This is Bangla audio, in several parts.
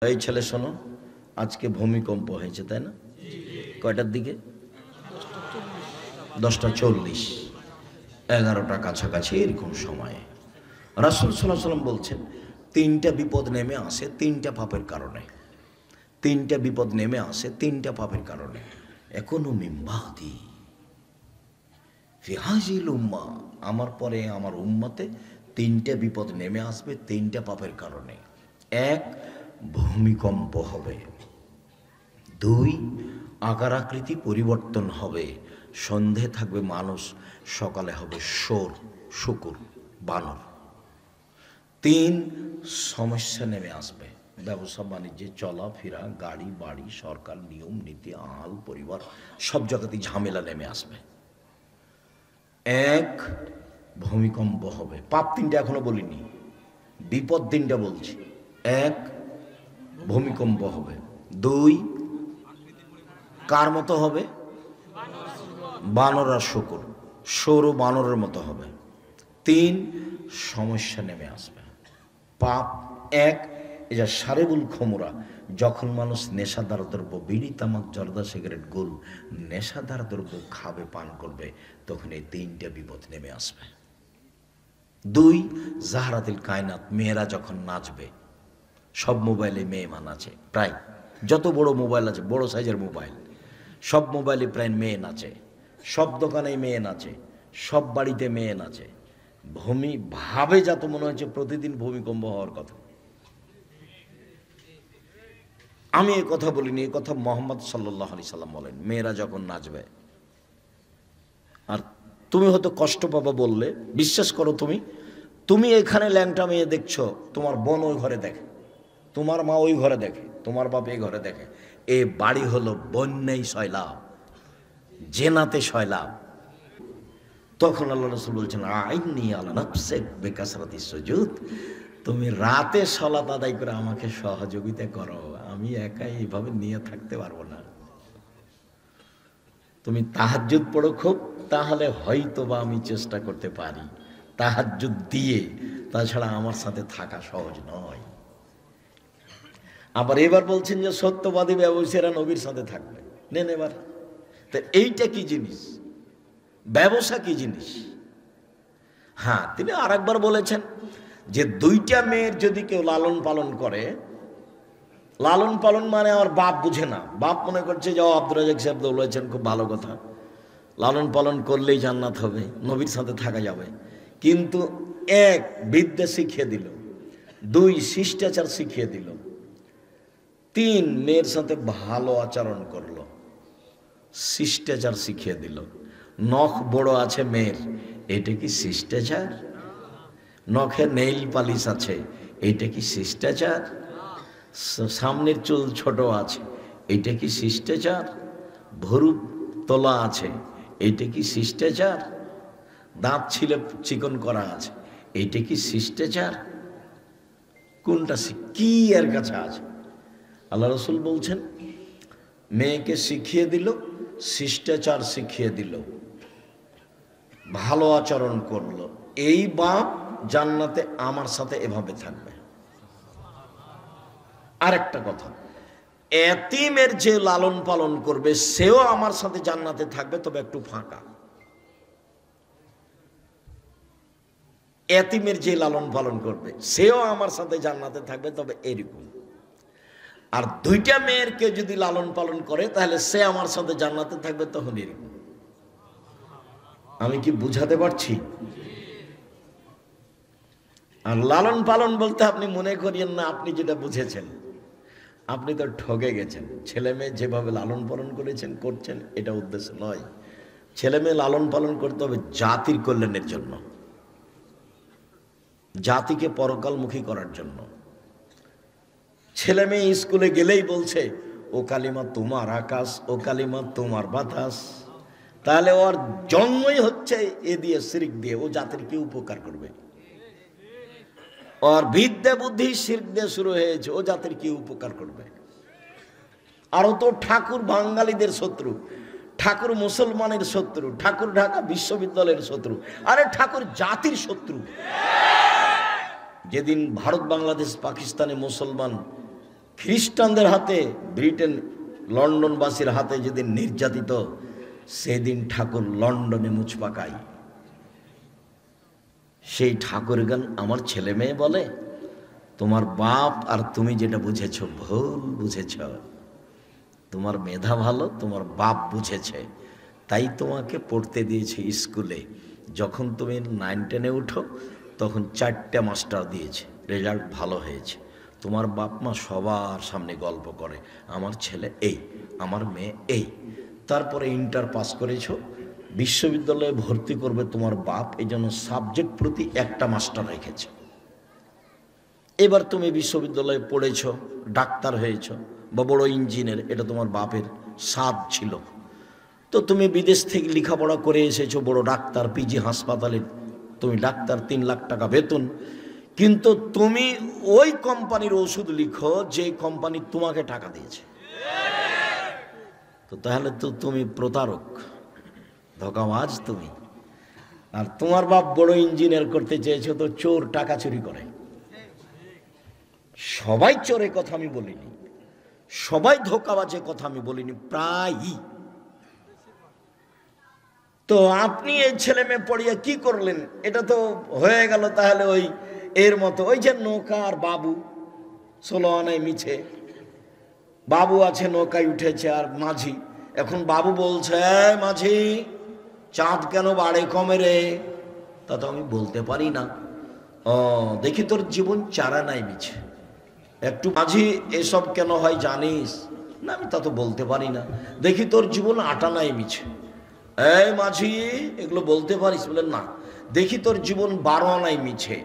এই ছেলে শোনো, আজকে ভূমিকম্প হয়েছে তাই না? কয়টার দিকে? 10:40, 11টা কাছাকাছি এরকম সময়ে রাসূল সাল্লাল্লাহু আলাইহি ওয়াসাল্লাম বলছেন, তিনটা বিপদ নেমে আসে তিনটা পাপের কারণে। তিনটা বিপদ নেমে আসে তিনটা পাপের কারণে। এখনো মিম্বাদি ফি হাযিল উম্মাহ, আমার পরে আমার উম্মতে তিনটা বিপদ নেমে আসবে তিনটা পাপের কারণে। এক, ভূমিকম্প হবে। দুই, আকার আকৃতি পরিবর্তন হবে। সন্ধে থাকবে মানুষ, সকালে হবে শুকুর, বানর। তিন, সমস্যা নেমে আসবে। ব্যবসা বাণিজ্যে চলাফেরা, গাড়ি বাড়ি, সরকার, নিয়ম নীতি, আহাল পরিবার, সব জায়গাতেই ঝামেলা নেমে আসবে। এক, ভূমিকম্প হবে। পাপ তিনটা এখনো বলিনি, বিপদ তিনটা বলছি। এক, ভূমিকম্প হবে। দুই, কার মতো হবে? বানর আর শুকুর, সৌর বানরের মতো হবে। তিন, সমস্যা নেমে আসবে। পাপ এক, এই যা সারেবুল খমুরা, যখন মানুষ নেশাদার দ্রব্য, বিড়ি, তামাক, জর্দা, সিগারেট, গোল, নেশাদার দ্রব্য খাবে, পান করবে, তখন এই তিনটা বিপদ নেমে আসবে। দুই, জাহরাতিল কায়নাত, মেয়েরা যখন নাচবে, সব মোবাইলে মেয়ে নাচে, প্রায় যত বড় মোবাইল আছে, বড় সাইজের মোবাইল, সব মোবাইলে প্রায় মেয়ে নাচে, সব দোকানে মেয়ে নাচে, সব বাড়িতে মেয়ে নাচে। ভাবে যা তো মনে হচ্ছে প্রতিদিন ভূমিকম্প হওয়ার কথা। আমি এ কথা বলিনি, এ কথা মুহাম্মদ সাল্লাল্লাহু আলাইহি সাল্লাম বলেন। মেয়েরা যখন নাচবে, আর তুমি হয়তো কষ্ট পাবা বললে, বিশ্বাস করো, তুমি এখানে ল্যাংটা মেয়ে দেখছো, তোমার বোন ওই ঘরে দেখে, তোমার মা ওই ঘরে দেখে, তোমার বাপ এই ঘরে দেখে। এ বাড়ি হলো বন্যাই সয়লাভ, জেনাতে সয়লাভ। তখন আল্লাহ রাসূল বলছেন, আইন্নী আলা নাফসিক বিকাসরাতিস সুজুদ, তুমি রাতে সালাত আদায় করে আমাকে সহযোগিতা করো, আমি একাই এইভাবে নিয়ে থাকতে পারবো না। তুমি তাহাজ্জুদ পড়ো খুব, তাহলে হয়তো বা আমি চেষ্টা করতে পারি তাহাজ্জুদ দিয়ে, তাছাড়া আমার সাথে থাকা সহজ নয়। আবার এবার বলছেন যে সত্যবাদী ব্যবসায়ীরা নবীর সাথে থাকবে। নেন এবার, তো এইটা কি জিনিস? ব্যবসা কি জিনিস? হ্যাঁ, তিনি আর একবার বলেছেন যে দুইটা মেয়ের যদি কেউ লালন পালন করে, লালন পালন মানে আমার বাপ বুঝে না, বাপ মনে করছে যে আব্দুর রাজ্জাক সাহেব বলেছেন খুব ভালো কথা, লালন পালন করলেই জান্নাত হবে, নবীর সাথে থাকা যাবে। কিন্তু এক, বিদ্যা শিখিয়ে দিল। দুই, শিষ্টাচার শিখিয়ে দিল। তিন, মেয়ের সাথে ভালো আচরণ করলো, শিষ্টাচার শিখিয়ে দিল। নখ বড় আছে মেয়ের, এটা কি শিষ্টাচার? নখে নেইল পালিশ আছে, এইটা কি শিষ্টাচার? সামনের চুল ছোট আছে, এইটা কি শিষ্টাচার? ভরু তোলা আছে, এইটা কি শিষ্টাচার? দাঁত ছিলে চিকন করা আছে, এইটা কি শিষ্টাচার? কোনটা কি এর কাছে আছে? আল্লাহ রাসূল বলছেন, মেয়েকে শিখিয়ে দিল, শিষ্টাচার শিখিয়ে দিল, ভালো আচরণ করলো, এই বাপ জান্নাতে আমার সাথে এভাবে থাকবে। আরেকটা কথা, এতিমের যে লালন পালন করবে সেও আমার সাথে জান্নাতে থাকবে, তবে একটু ফাঁকা। এতিমের যে লালন পালন করবে সেও আমার সাথে জান্নাতে থাকবে, তবে এরকম। আর দুইটা মেয়েরকে যদি লালন পালন করে তাহলে সে আমার সাথে জান্নাতে থাকবে, তখন এরকম। আমি কি বুঝাতে পারছি? আর লালন পালন বলতে আপনি মনে করিয়েন না আপনি যেটা বুঝেছেন, আপনি তো ঠকে গেছেন। ছেলে মেয়ে যেভাবে লালন পালন করেছেন, করছেন, এটা উদ্দেশ্য নয়। ছেলে মেয়ে লালন পালন করতে হবে জাতির কল্যাণের জন্য, জাতিকে পরকালমুখী করার জন্য। ছেলে মেয়ে স্কুলে গেলেই বলছে, ও কালিমা তোমার আকাশ, ও কালিমা তোমার বাতাস, তাহলে ওর জন্মই হচ্ছে এ দিয়ে, শিরক দিয়ে। ও জাতির কি উপকার করবে? ওর বিদ্যা বুদ্ধি শিরক দিয়ে শুরু হয়েছে, ও জাতির কি উপকার করবে? আরও তো ঠাকুর বাঙালিদের শত্রু, ঠাকুর মুসলমানের শত্রু, ঠাকুর ঢাকা বিশ্ববিদ্যালয়ের শত্রু, আরে ঠাকুর জাতির শত্রু। যেদিন ভারত, বাংলাদেশ, পাকিস্তানে মুসলমান খ্রিস্টানদের হাতে, ব্রিটেন লন্ডনবাসীর হাতে যেদিন নির্যাতিত, সেদিন ঠাকুর লন্ডনে মুছ পাকাই। সেই ঠাকুরগান আমার ছেলে মেয়ে বলে, তোমার বাপ আর তুমি যেটা বুঝেছ ভুল বুঝেছ। তোমার মেধা ভালো, তোমার বাপ বুঝেছে, তাই তোমাকে পড়তে দিয়েছে স্কুলে। যখন তুমি 9-10-এ উঠো তখন 4টে মাস্টার দিয়েছে, রেজাল্ট ভালো হয়েছে। তোমার বাপ মা সবার সামনে গল্প করে, আমার ছেলে এই, আমার মেয়ে এই। তারপরে ইন্টার পাস করেছো, বিশ্ববিদ্যালয়ে ভর্তি করবে তোমার বাপ, এই জন্য সাবজেক্ট প্রতি একটা মাস্টার রেখেছে। এবার তুমি বিশ্ববিদ্যালয়ে পড়েছ, ডাক্তার হয়েছ বা বড় ইঞ্জিনিয়ার, এটা তোমার বাপের সাধ ছিল। তো তুমি বিদেশ থেকে লেখাপড়া করে এসেছো, বড় ডাক্তার, পিজি হাসপাতালে তুমি ডাক্তার, 3 লাখ টাকা বেতন। কিন্তু তুমি ওই কোম্পানির ওষুধ লিখো যে কোম্পানি তোমাকে টাকা দিয়েছে। তো তাহলে তো তুমি প্রতারক, ধোঁকাবাজ তুমি। আর তোমার বাপ বড় ইঞ্জিনিয়ার করতে চেয়েছো, তো চোর, টাকা চুরি করে। সবাই চোরে কথা আমি বলিনি, সবাই ধোঁকাবাজে কথা আমি বলিনি, প্রায়ই। তো আপনি এই ছেলে মেয়ে পড়িয়ে কি করলেন? এটা তো হয়ে গেল তাহলে ওই এর মতো, ওই যে নৌকা আর বাবু, 16 আনায় মিছে। বাবু আছে, নৌকায় উঠেছে, আর মাঝি। এখন বাবু বলছে, মাঝি চাঁদ কেন বাড়ে কমে রে? তা তো আমি বলতে পারি না। ও দেখি তোর জীবন 4 আনায় মিছে। একটু মাঝি, এসব কেন হয় জানিস? না, আমি তা তো বলতে পারি না। দেখি তোর জীবন 8 আনায় মিছে। এই মাঝি, এগুলো বলতে পারিস? বলেন না। দেখি তোর জীবন 12 আনায় মিছে।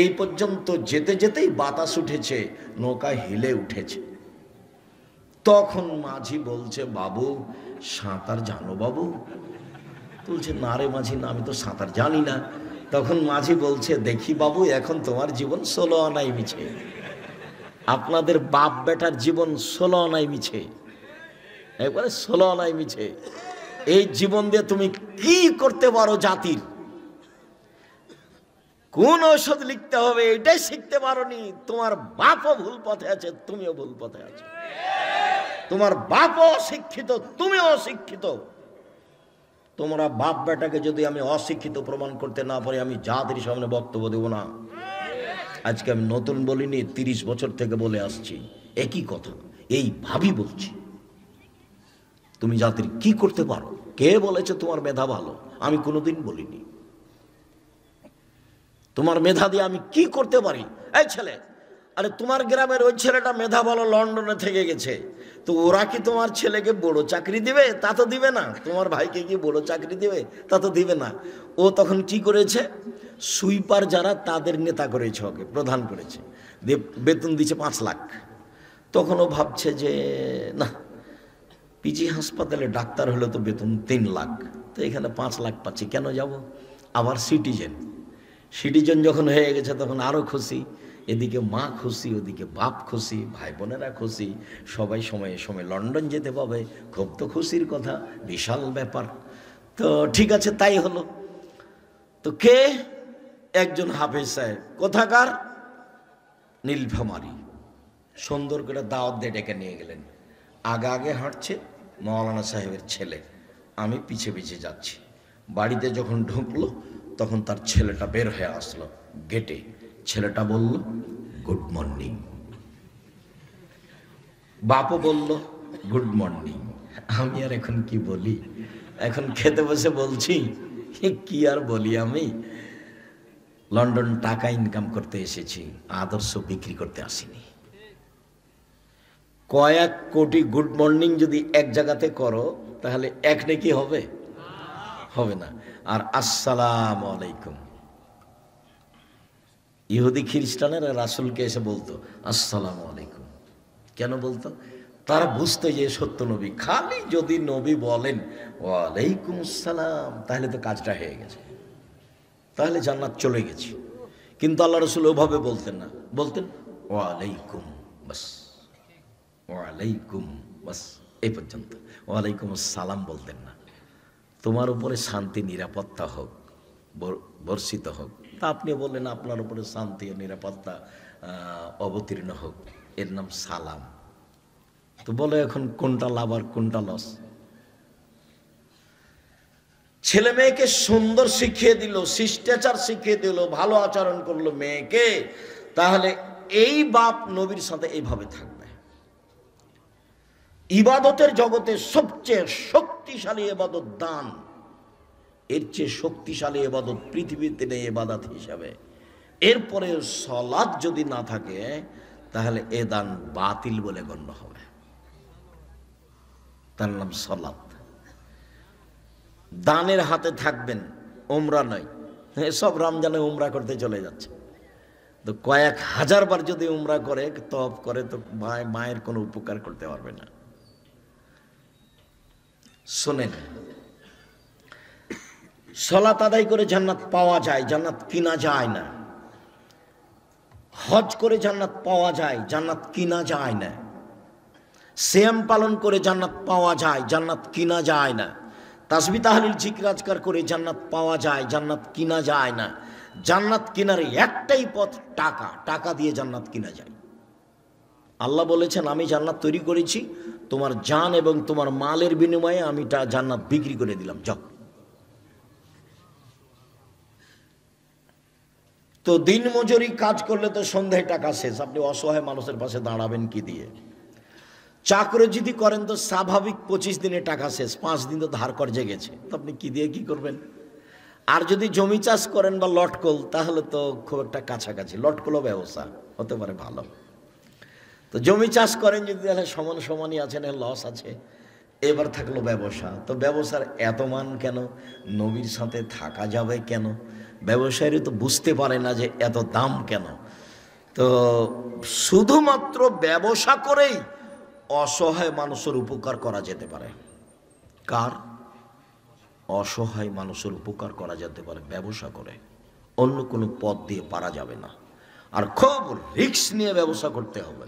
এই পর্যন্ত যেতে যেতেই বাতাস উঠেছে, নৌকা হিলে উঠেছে। তখন মাঝি বলছে, বাবু সাঁতার জানো বাবু? বলছে, না রে মাঝি, না, আমি তো সাঁতার জানি না। তখন মাঝি বলছে, দেখি বাবু, এখন তোমার জীবন 16 আনায় মিছে। আপনাদের বাপ বেটার জীবন 16 আনায় মিছে, একবারে 16 আনায় মিছে। এই জীবন দিয়ে তুমি কি করতে পারো জাতির? কোন ঔষধ লিখতে হবে এটাই শিখতে পারোনি। তোমার বাপও ভুল পথে আছে, তুমিও ভুল পথে আছো। তোমার বাপও অশিক্ষিত, তুমিও অশিক্ষিত। তোমরা বাপ বেটাকে যদি আমি অশিক্ষিত প্রমাণ করতে না পারি, আমি জাতির সামনে বক্তব্য দেব না। আজকে আমি নতুন বলিনি, 30 বছর থেকে বলে আসছি একই কথা, এই ভাবি বলছি। তুমি জাতির কি করতে পারো? কে বলেছে তোমার মেধা ভালো? আমি কোনোদিন বলিনি। তোমার মেধা দিয়ে আমি কি করতে পারি? এই ছেলে, আরে তোমার গ্রামের ওই ছেলেটা মেধা ভালো, লন্ডনে থেকে গেছে, তো ওরা কি তোমার ছেলেকে বড় চাকরি দিবে? তা তো দিবে না। তোমার ভাইকে কি বড় চাকরি দিবে? তা তো দিবে না। ও তখন কি করেছে? সুইপার যারা, তাদের নেতা করেছে, ওকে প্রধান করেছে, বেতন দিচ্ছে 5 লাখ। তখন ও ভাবছে যে না, পিজি হাসপাতালে ডাক্তার হলে তো বেতন 3 লাখ, তো এখানে 5 লাখ পাচ্ছি, কেন যাব? আবার সিটিজেন যখন হয়ে গেছে তখন আরও খুশি। এদিকে মা খুশি, ওদিকে বাপ খুশি, ভাই বোনেরা খুশি, সবাই সময়ে সময়ে লন্ডন যেতে পাবে। খুব তো খুশির কথা, বিশাল ব্যাপার। তো ঠিক আছে, তাই হলো। তো কে? একজন হাফেজ সাহেব। কোথাকার? নীলফামারী। সুন্দর করে দাওয়াত দিয়ে ডেকে নিয়ে গেলেন। আগে আগে হাঁটছে মৌলানা সাহেবের ছেলে, আমি পিছে পিছে যাচ্ছি। বাড়িতে যখন ঢুকলো তখন তার ছেলেটা বের হয়ে আসলো গেটে। ছেলেটা বলল, গুড মর্নিং। বাপও বলল, গুড মর্নিং। আমি আর এখন কি বলি? এখন খেতে বসে বলছি, কি আর বলি? আমি লন্ডন টাকা ইনকাম করতে এসেছি, আদর্শ বিক্রি করতে আসিনি। কয়েক কোটি গুড মর্নিং যদি এক জায়গাতে করো, তাহলে এক নেকি হবে? হবে না। আর আসসালামু আলাইকুম, ইহুদি খ্রিস্টানেরা রাসূলকে এসে বলতো আসসালামু আলাইকুম। কেন বলতো? তারা বুঝতো যে সত্য নবী। খালি যদি নবী বলেন ওয়ালাইকুম আসসালাম, তাহলে তো কাজটা হয়ে গেছে, তাহলে জান্নাত চলে গেছে। কিন্তু আল্লাহ রাসূল ওভাবে বলতেন না, বলতেন ওয়ালাইকুম বাস, ওয়ালাইকুম বাস, এই পর্যন্ত। ওয়ালাইকুম আসসালাম বলতেন না। তোমার উপরে শান্তি নিরাপত্তা হোক, বর্ষিত হোক। তা আপনি বললেন আপনার উপরে শান্তি ও নিরাপত্তা অবতীর্ণ হোক, এর নাম সালাম। তো বলো এখন কোনটা লাভ আর কোনটা লস? ছেলে মেয়েকে সুন্দর শিখিয়ে দিল, শিষ্টাচার শিখিয়ে দিল, ভালো আচরণ করলো মেয়েকে, তাহলে এই বাপ নবীর সাথে এইভাবে থাকবে। ইবাদতের জগতে সবচেয়ে শক্তিশালী ইবাদত দান, এর চেয়ে শক্তিশালী ইবাদত পৃথিবীতে নেই ইবাদত হিসাবে। এরপরে সালাত যদি না থাকে তাহলে এ দান বাতিল বলে গণ্য হবে। তার নাম সালাত। দানের হাতে থাকবেন, ওমরা নয়। সব রমজানে উমরা করতে চলে যাচ্ছে, তো কয়েক হাজার বার যদি উমরা করে তওয়াফ করে তো মায়ের কোনো উপকার করতে পারবে না। শোনেন, সালাত আদায় করে জান্নাত পাওয়া যায়, জান্নাত কিনা যায় না। হজ করে জান্নাত পাওয়া যায়, জান্নাত কিনা যায় না। সিয়াম পালন করে জান্নাত পাওয়া যায়, জান্নাত কিনা যায় না। তাসবিহ তাহলিল জিকির আজকার করে জান্নাত পাওয়া যায়, জান্নাত কিনা যায় না। জান্নাত কিনার একটাই পথ, টাকা। টাকা দিয়ে জান্নাত কিনা যায়। আল্লাহ বলেছেন, আমি জান্নাত তৈরি করেছি, তোমার জান এবং তোমার মালের বিনিময়ে আমি জান্নাত বিক্রি করে দিলাম, যাও। তো দিন মজুরি কাজ করলে তো সন্ধ্যায় টাকা শেষ, আপনি অসহায় মানুষের পাশে দাঁড়াবেন কি দিয়ে? চাকরি যদি করেন তো স্বাভাবিক 25 দিনে টাকা শেষ, 5 দিন তো ধার কর্জে গেছে, তো আপনি কি দিয়ে কি করবেন? আর যদি জমি চাষ করেন বা লটকল, তাহলে তো খুব একটা কাছাকাছি, লটকলও ব্যবসা হতে পারে ভালো। তো জমি চাষ করেন যদি, তাহলে সমান সমানই আছেন, লস আছে। এবার থাকলো ব্যবসা, তো ব্যবসার এত মান কেন? নবীর সাথে থাকা যাবে কেন? ব্যবসায়ী তো বুঝতে পারে না যে এত দাম কেন। তো শুধুমাত্র ব্যবসা করেই অসহায় মানুষের উপকার করা যেতে পারে। কার? অসহায় মানুষের উপকার করা যেতে পারে ব্যবসা করে, অন্য কোনো পথ দিয়ে পারা যাবে না। আর খুব রিস্ক নিয়ে ব্যবসা করতে হবে।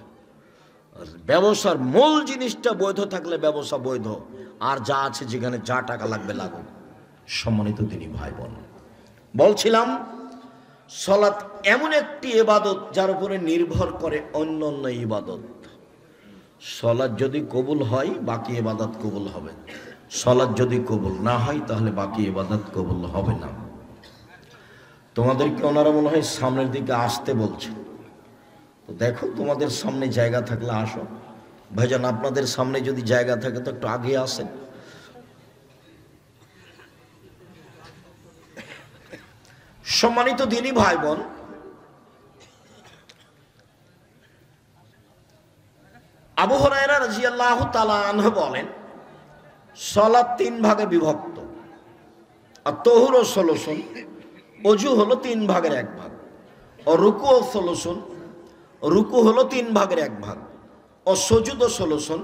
ব্যবসার মূল জিনিসটা বৈধ থাকলে ব্যবসা বৈধ, আর যা আছে যেখানে যা টাকা লাগবে লাগুক। সম্মানিত দিনী ভাই বোন, বলছিলাম সালাত এমন একটি ইবাদত যার উপরে নির্ভর করে অন্য অন্য ইবাদত। সালাত যদি কবুল হয় বাকি ইবাদত কবুল হবে, সালাত যদি কবুল না হয় তাহলে বাকি ইবাদত কবুল হবে না। তোমাদেরকে ওনারা মনে হয় সামনের দিকে আসতে বলছে, তো দেখো তোমাদের সামনে জায়গা থাকলে আসো। ভাইজান, আপনাদের সামনে যদি জায়গা থাকে তো একটু আগে আসেন। সম্মানিত দিনী ভাই বোন, আবু হুরায়রা রাদিয়াল্লাহু তাআলা আনহু বলেন, সালাত 3 ভাগে বিভক্ত। আর তাহুর ও সলুসুন, ওযু হলো 3 ভাগের 1 ভাগ। ও রুকু ও সলুসুন, রুকু হলো 3 ভাগের 1 ভাগ। ও সুজুদ ও সলুসুন,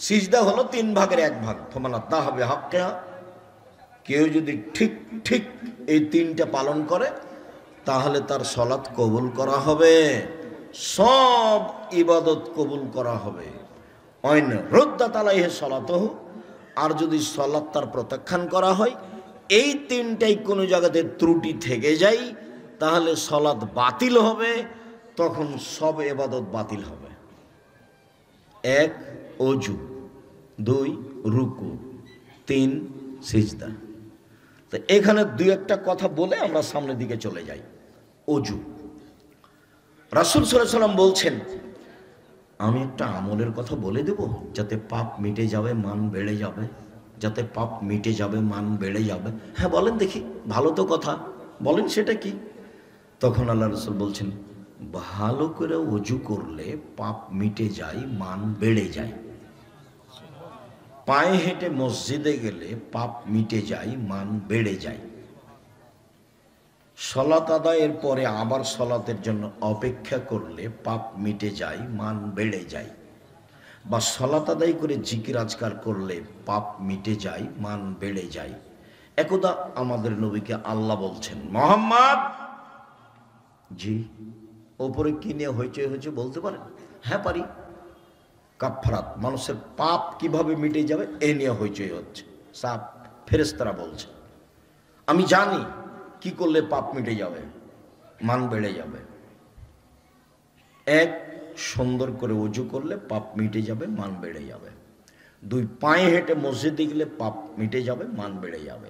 সিজদা হলো 3 ভাগের 1 ভাগ। ফামান আত্তাহা বিহাক্কিহা, কেউ যদি ঠিক ঠিক এই 3টা পালন করে তাহলে তার সালাত কবুল করা হবে, সব ইবাদত কবুল করা হবে। অইন রুদ্দাত আলাইহি সালাতুহু, আর যদি সালাত তার প্রত্যাখ্যান করা হয়, এই 3টাই কোনো জায়গাতে ত্রুটি থেকে যায়, তাহলে সালাত বাতিল হবে। তখন সব ইবাদত বাতিল হবে। 1 ওযু, 2 রুকু, 3 সিজদা। তো এখানে 2-1টা কথা বলে আমরা সামনের দিকে চলে যাই। ওযু, রাসূল সাল্লাল্লাহু আলাইহি ওয়াসাল্লাম বলছেন, আমি একটা আমলের কথা বলে দেব যাতে পাপ মিটে যাবে, মান বেড়ে যাবে, যাতে পাপ মিটে যাবে, মান বেড়ে যাবে। হ্যাঁ বলেন দেখি, ভালো তো কথা, বলেন সেটা কি? তখন আল্লাহ রাসূল বলছেন, ভালো করে ওযু করলে পাপ মিটে যায়, মান বেড়ে যায়। পায়ে হেঁটে মসজিদে গেলে পাপ মিটে যায়, মান বেড়ে যায়। সালাত আদায়ের পরে আবার সালাতের জন্য অপেক্ষা করলে পাপ মিটে যায়, মান বেড়ে যায়। বা সালাত আদায় করে জিকির আজকার করলে পাপ মিটে যায়, মান বেড়ে যায়। একদা আমাদের নবীকে আল্লাহ বলছেন, মুহাম্মদ, জি ওপরে কি নিয়ে হইচই হয়েছে বলতে পারেন? হ্যাঁ পারি। কাফফারাত, মানুষের পাপ কিভাবে মিটে যাবে এই নিয়ে হইচই হচ্ছে। সাপ ফেরেশতারা বলছে, আমি জানি কি করলে পাপ মিটে যাবে, মান বেড়ে যাবে। 1 সুন্দর করে ওযু করলে পাপ মিটে যাবে, মান বেড়ে যাবে। 2 পায়ে হেঁটে মসজিদে গেলে পাপ মিটে যাবে, মান বেড়ে যাবে।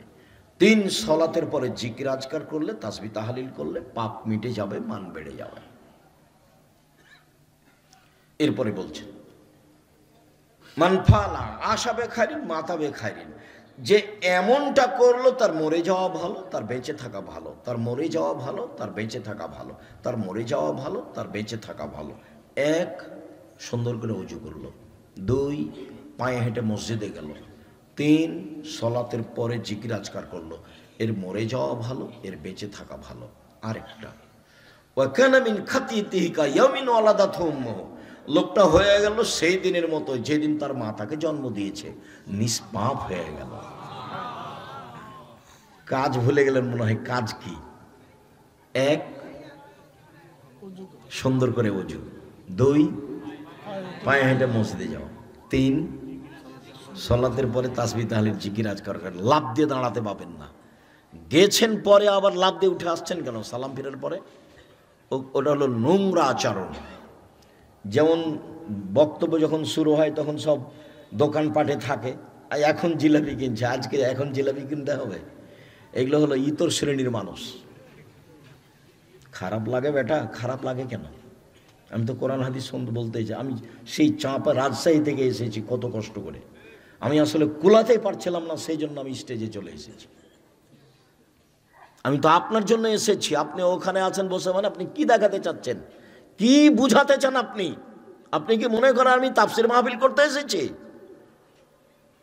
3 সলাতের পরে জিকির আজকার করলে, তাসবিহ তাহলিল করলে পাপ মিটে যাবে, মান বেড়ে যাবে। এরপরে বলছেন মান ফালা আশা বেখাইরিন মাতা বেখাইরিন, যে এমনটা করলো তার মরে যাওয়া ভালো, তার বেঁচে থাকা ভালো, তার মরে যাওয়া ভালো, তার বেঁচে থাকা ভালো, তার মরে যাওয়া ভালো, তার বেঁচে থাকা ভালো। 1 সুন্দর করে ওযু করলো, 2 পায়ে হেঁটে মসজিদে গেল, 3 সলাতের পরে জিকির আজকার করলো, এর মরে যাওয়া ভালো, এর বেঁচে থাকা ভালো। আরেকটা ওয়াকানা মিন খাতিয়াতিহি কায়াউমিন ওয়ালাদাতহু উম্মুহু, লোকটা হয়ে গেল সেই দিনের মতো যেদিন তার মা তাকে জন্ম দিয়েছে, নিষ্পাপ হয়ে গেল। কাজ ভুলে গেলেন মনে হয়, কাজ কি? 1 সুন্দর করে ওযু, 2 পায়ে হেঁটে মসজিদে যাওয়া, 3 সলাতের পরে তাসবিহ তাহলিল জিকির আজকার করেন। লাফ দিয়ে দাঁড়াতে পাবেন না, গেছেন পরে আবার লাফ দিয়ে উঠে আসছেন কেন সালাম ফিরার পরে? ওটা হলো নোংরা আচরণ। যেমন বক্তব্য যখন শুরু হয় তখন সব দোকানপাটে থাকে, আর এখন জিলাপি কিনছে, আজকে এখন জিলাপি কিনতে হবে, এগুলো হলো ইতর শ্রেণীর মানুষ। খারাপ লাগে বেটা, খারাপ লাগে কেন? আমি তো কোরআন হাদিস শুনতে বলতে চাই। আমি সেই চাঁপা রাজশাহী থেকে এসেছি কত কষ্ট করে, আমি আসলে কুলাতেই পারছিলাম না, সেই জন্য আমি স্টেজে চলে এসেছি। আমি তো আপনার জন্য এসেছি, আপনি ওখানে আছেন বসে, মানে আপনি কি দেখাতে চাচ্ছেন, কি বুঝাতে চান আপনি? আপনি কি মনে করেন আমি তাফসীর মাহফিল করতে এসেছি?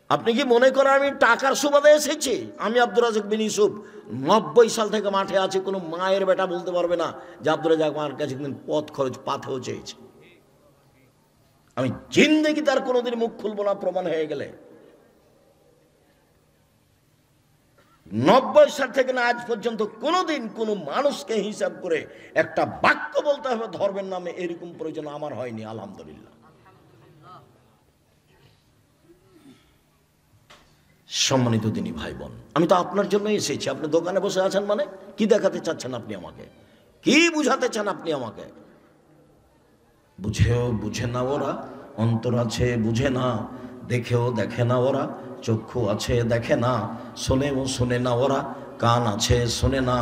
আপনি কি মনে করেন আমি টাকার সুবাদে এসেছি? আমি আব্দুর রাজ্জাক বিন ইউসুফ 90 সাল থেকে মাঠে আছি, কোনো মায়ের বেটা বলতে পারবে না যে আব্দুর রাজ্জাক আমার কাছে পথ খরচ পাথেও চেয়েছে। আমি জিন্দেগি তার কোনোদিন মুখ খুলবো না প্রমাণ হয়ে গেলে। 90 সাল থেকে না আজ পর্যন্ত কোনোদিন কোনো মানুষকে হিসাব করে একটা বাক্য বলতে হবে ধর্মের নামে, এরকম প্রয়োজন আমার হয়নি, আলহামদুলিল্লাহ। সম্মানিত দিনী ভাই বোন, আমি তো আপনার জন্য এসেছি। আপনি দোকানে বসে আছেন, মানে কি দেখাতে চাচ্ছেন আপনি আমাকে? কি বুঝাতে চান আপনি আমাকে? বুঝেও বুঝে না ওরা, অন্তর আছে বুঝে না, দেখেও দেখে না ওরা, চক্ষু আছে দেখে না, শোনেও শোনে না ওরা, কান আছে শোনে না।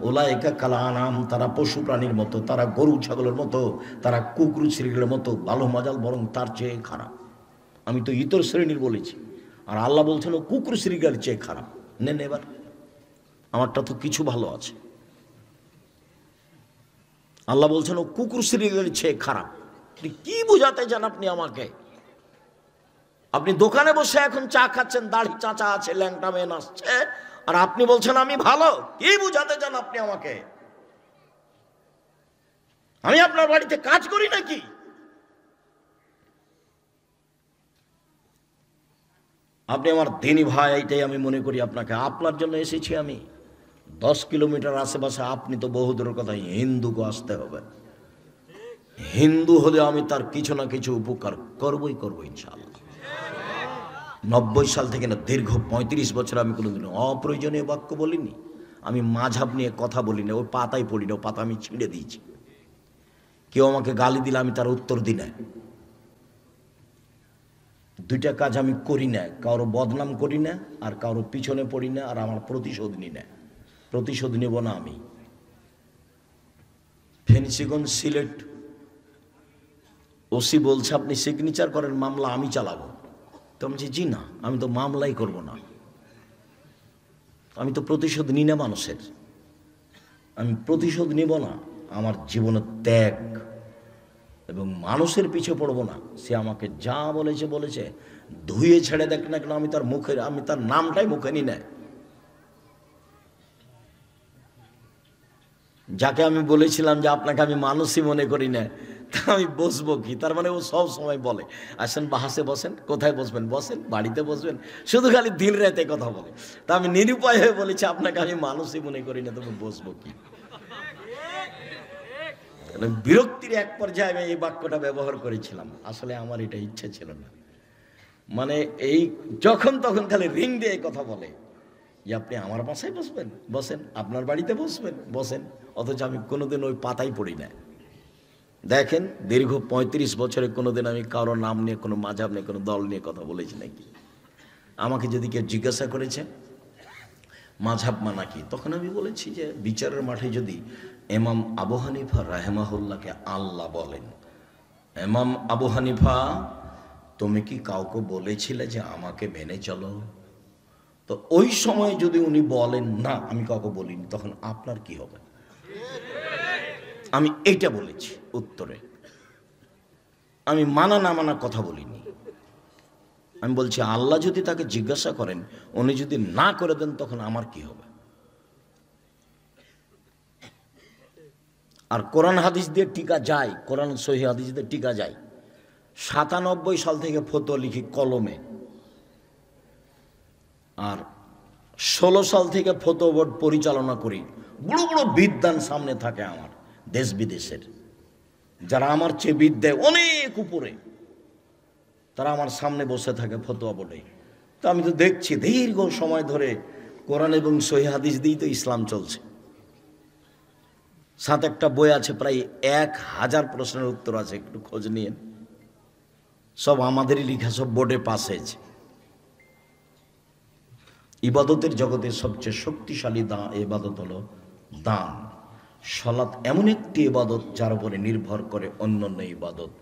উলাইকা কাল আনাম, তারা পশু প্রাণীর মতো, তারা গরু ছাগলের মতো, তারা কুকুর শ্রীগুলোর মতো, ভালো মজাল বরং তার চেয়ে খারাপ। আমি তো ইতর শ্রেণীর বলেছি, আর আল্লাহ বলছেন ও কুকুর শ্রীগার চেয়ে খারাপ। নেন এবার, আমারটা তো কিছু ভালো আছে। আল্লাহ বলছেন ও কুকুর শ্রীগার চেয়ে খারাপ। কি বুঝাতে চান আপনি আমাকে? আপনি দোকানে বসে এখন চা খাচ্ছেন, দাড়ি চাচা আছে, ল্যাংটা মেয়ে আসছে, আর আপনি বলছেন আমি ভালো। কি বুঝাতে চান আপনি আমাকে? আমি আপনার বাড়িতে কাজ করি নাকি? আপনি আমার দিনী ভাই, এইটাই আমি মনে করি আপনাকে। আপনার জন্য এসেছি আমি। 10 কিলোমিটার আশেপাশে, আপনি তো বহুদূরের কথা, হিন্দুকে আসতে হবে। হিন্দু হলে আমি তার কিছু না কিছু উপকার করবই করবো ইনশাআল্লাহ। 90 সাল থেকে না, দীর্ঘ 35 বছর আমি কোনোদিন অপ্রয়োজনীয় বাক্য বলিনি। আমি মাঝহাব নিয়ে কথা বলি না, ওই পাতাই পড়ি না, ও পাতা আমি ছিঁড়ে দিয়েছি। কেউ আমাকে গালি দিলে আমি তার উত্তর দিই না। 2টা কাজ আমি করি না, কারো বদনাম করি না, আর কারো পিছনে পড়ি না, আর আমার প্রতিশোধ নিই না। প্রতিশোধ নেব না আমি। ফেন্সিগঞ্জ সিলেট ওসি বলছে আপনি সিগনেচার করেন, মামলা আমি চালাবো। তো আমি জি না, আমি তো মামলাই করব না। আমি তো প্রতিশোধ নিই না মানুষের, আমি প্রতিশোধ নিব না। আমার জীবনের ত্যাগ, এবং মানুষের পিছে পড়বো না। সে আমাকে যা বলেছে বলেছে, ধুয়ে ছেড়ে দেখ না কেন, আমি তার মুখের, আমি তার নামটাই মুখে নি না। যাকে আমি বলেছিলাম যে আপনাকে আমি মানুষই মনে করি না, তা আমি বসবো কি? তার মানে ও সব সময় বলে আসেন বাহাসে বসেন, কোথায় বসবেন বসেন, বাড়িতে বসবেন, শুধু খালি দিন রাতে কথা বলে। তা আমি নিরুপায় হয়ে বলেছি আপনাকে আমি মানুষই মনে করি না, তুমি বসবো কি? বিরক্তির এক পর্যায়ে আমি এই বাক্যটা ব্যবহার করেছিলাম। আসলে আমার এটা ইচ্ছে ছিল না। মানে এই যখন তখন খালি রিং দিয়ে কথা বলে যে আপনি আমার বাসায় বসবেন, বসেন, আপনার বাড়িতে বসবেন, বসেন, অথচ আমি কোনোদিন ওই পাতাই পড়ি না। দেখেন দীর্ঘ ৩৫ বছরে কোনোদিন আমি কারো নাম নিয়ে, কোনো মাযহাব নিয়ে, কোনো দল নিয়ে কথা বলেছি নাকি? আমাকে যদি কেউ জিজ্ঞাসা করেছে মাযহাব মানা কি, তখন আমি বলেছি যে বিচারের মাঠে যদি ইমাম আবু হানিফা রাহিমাহুল্লাহকে আল্লাহ বলেন, ইমাম আবু হানিফা তুমি কি কাউকে বলেছিলে যে আমাকে মেনে চলো? তো ওই সময় যদি উনি বলেন না আমি কাউকে বলিনি, তখন আপনার কি হবে? আমি এইটা বলেছি উত্তরে, আমি মানা না মানা কথা বলিনি। আমি বলছি আল্লাহ যদি তাকে জিজ্ঞাসা করেন, উনি যদি না করে দেন, তখন আমার কি হবে? আর কোরআন হাদিস দিয়ে টিকা যায়, কোরআন সহিহ হাদিস দিয়ে টিকা যায়। ৯৭ সাল থেকে ফতোয়া লিখি কলমে, আর ১৬ সাল থেকে ফতোয়া বোর্ড পরিচালনা করি। বড় বড় বিদ্বান সামনে থাকে আমার, দেশ বিদেশের, যারা আমার চেয়ে বিদ্যায় অনেক উপরে, তারা আমার সামনে বসে থাকে ফতোয়া বোর্ডে। তো আমি তো দেখছি দীর্ঘ সময় ধরে কোরআন এবং সহিহ হাদিস দিয়েই তো ইসলাম চলছে। ৭-৮টা বই আছে, প্রায় ১,০০০ প্রশ্নের উত্তর আছে, একটু খোঁজ নিয়ে। সব আমাদেরই লেখা, সব বোর্ডে পাস হয়েছে। ইবাদতের জগতের সবচেয়ে শক্তিশালী ইবাদত হলো দান। সালাত এমন একটি ইবাদত যার উপরে নির্ভর করে অন্যান্য ইবাদত।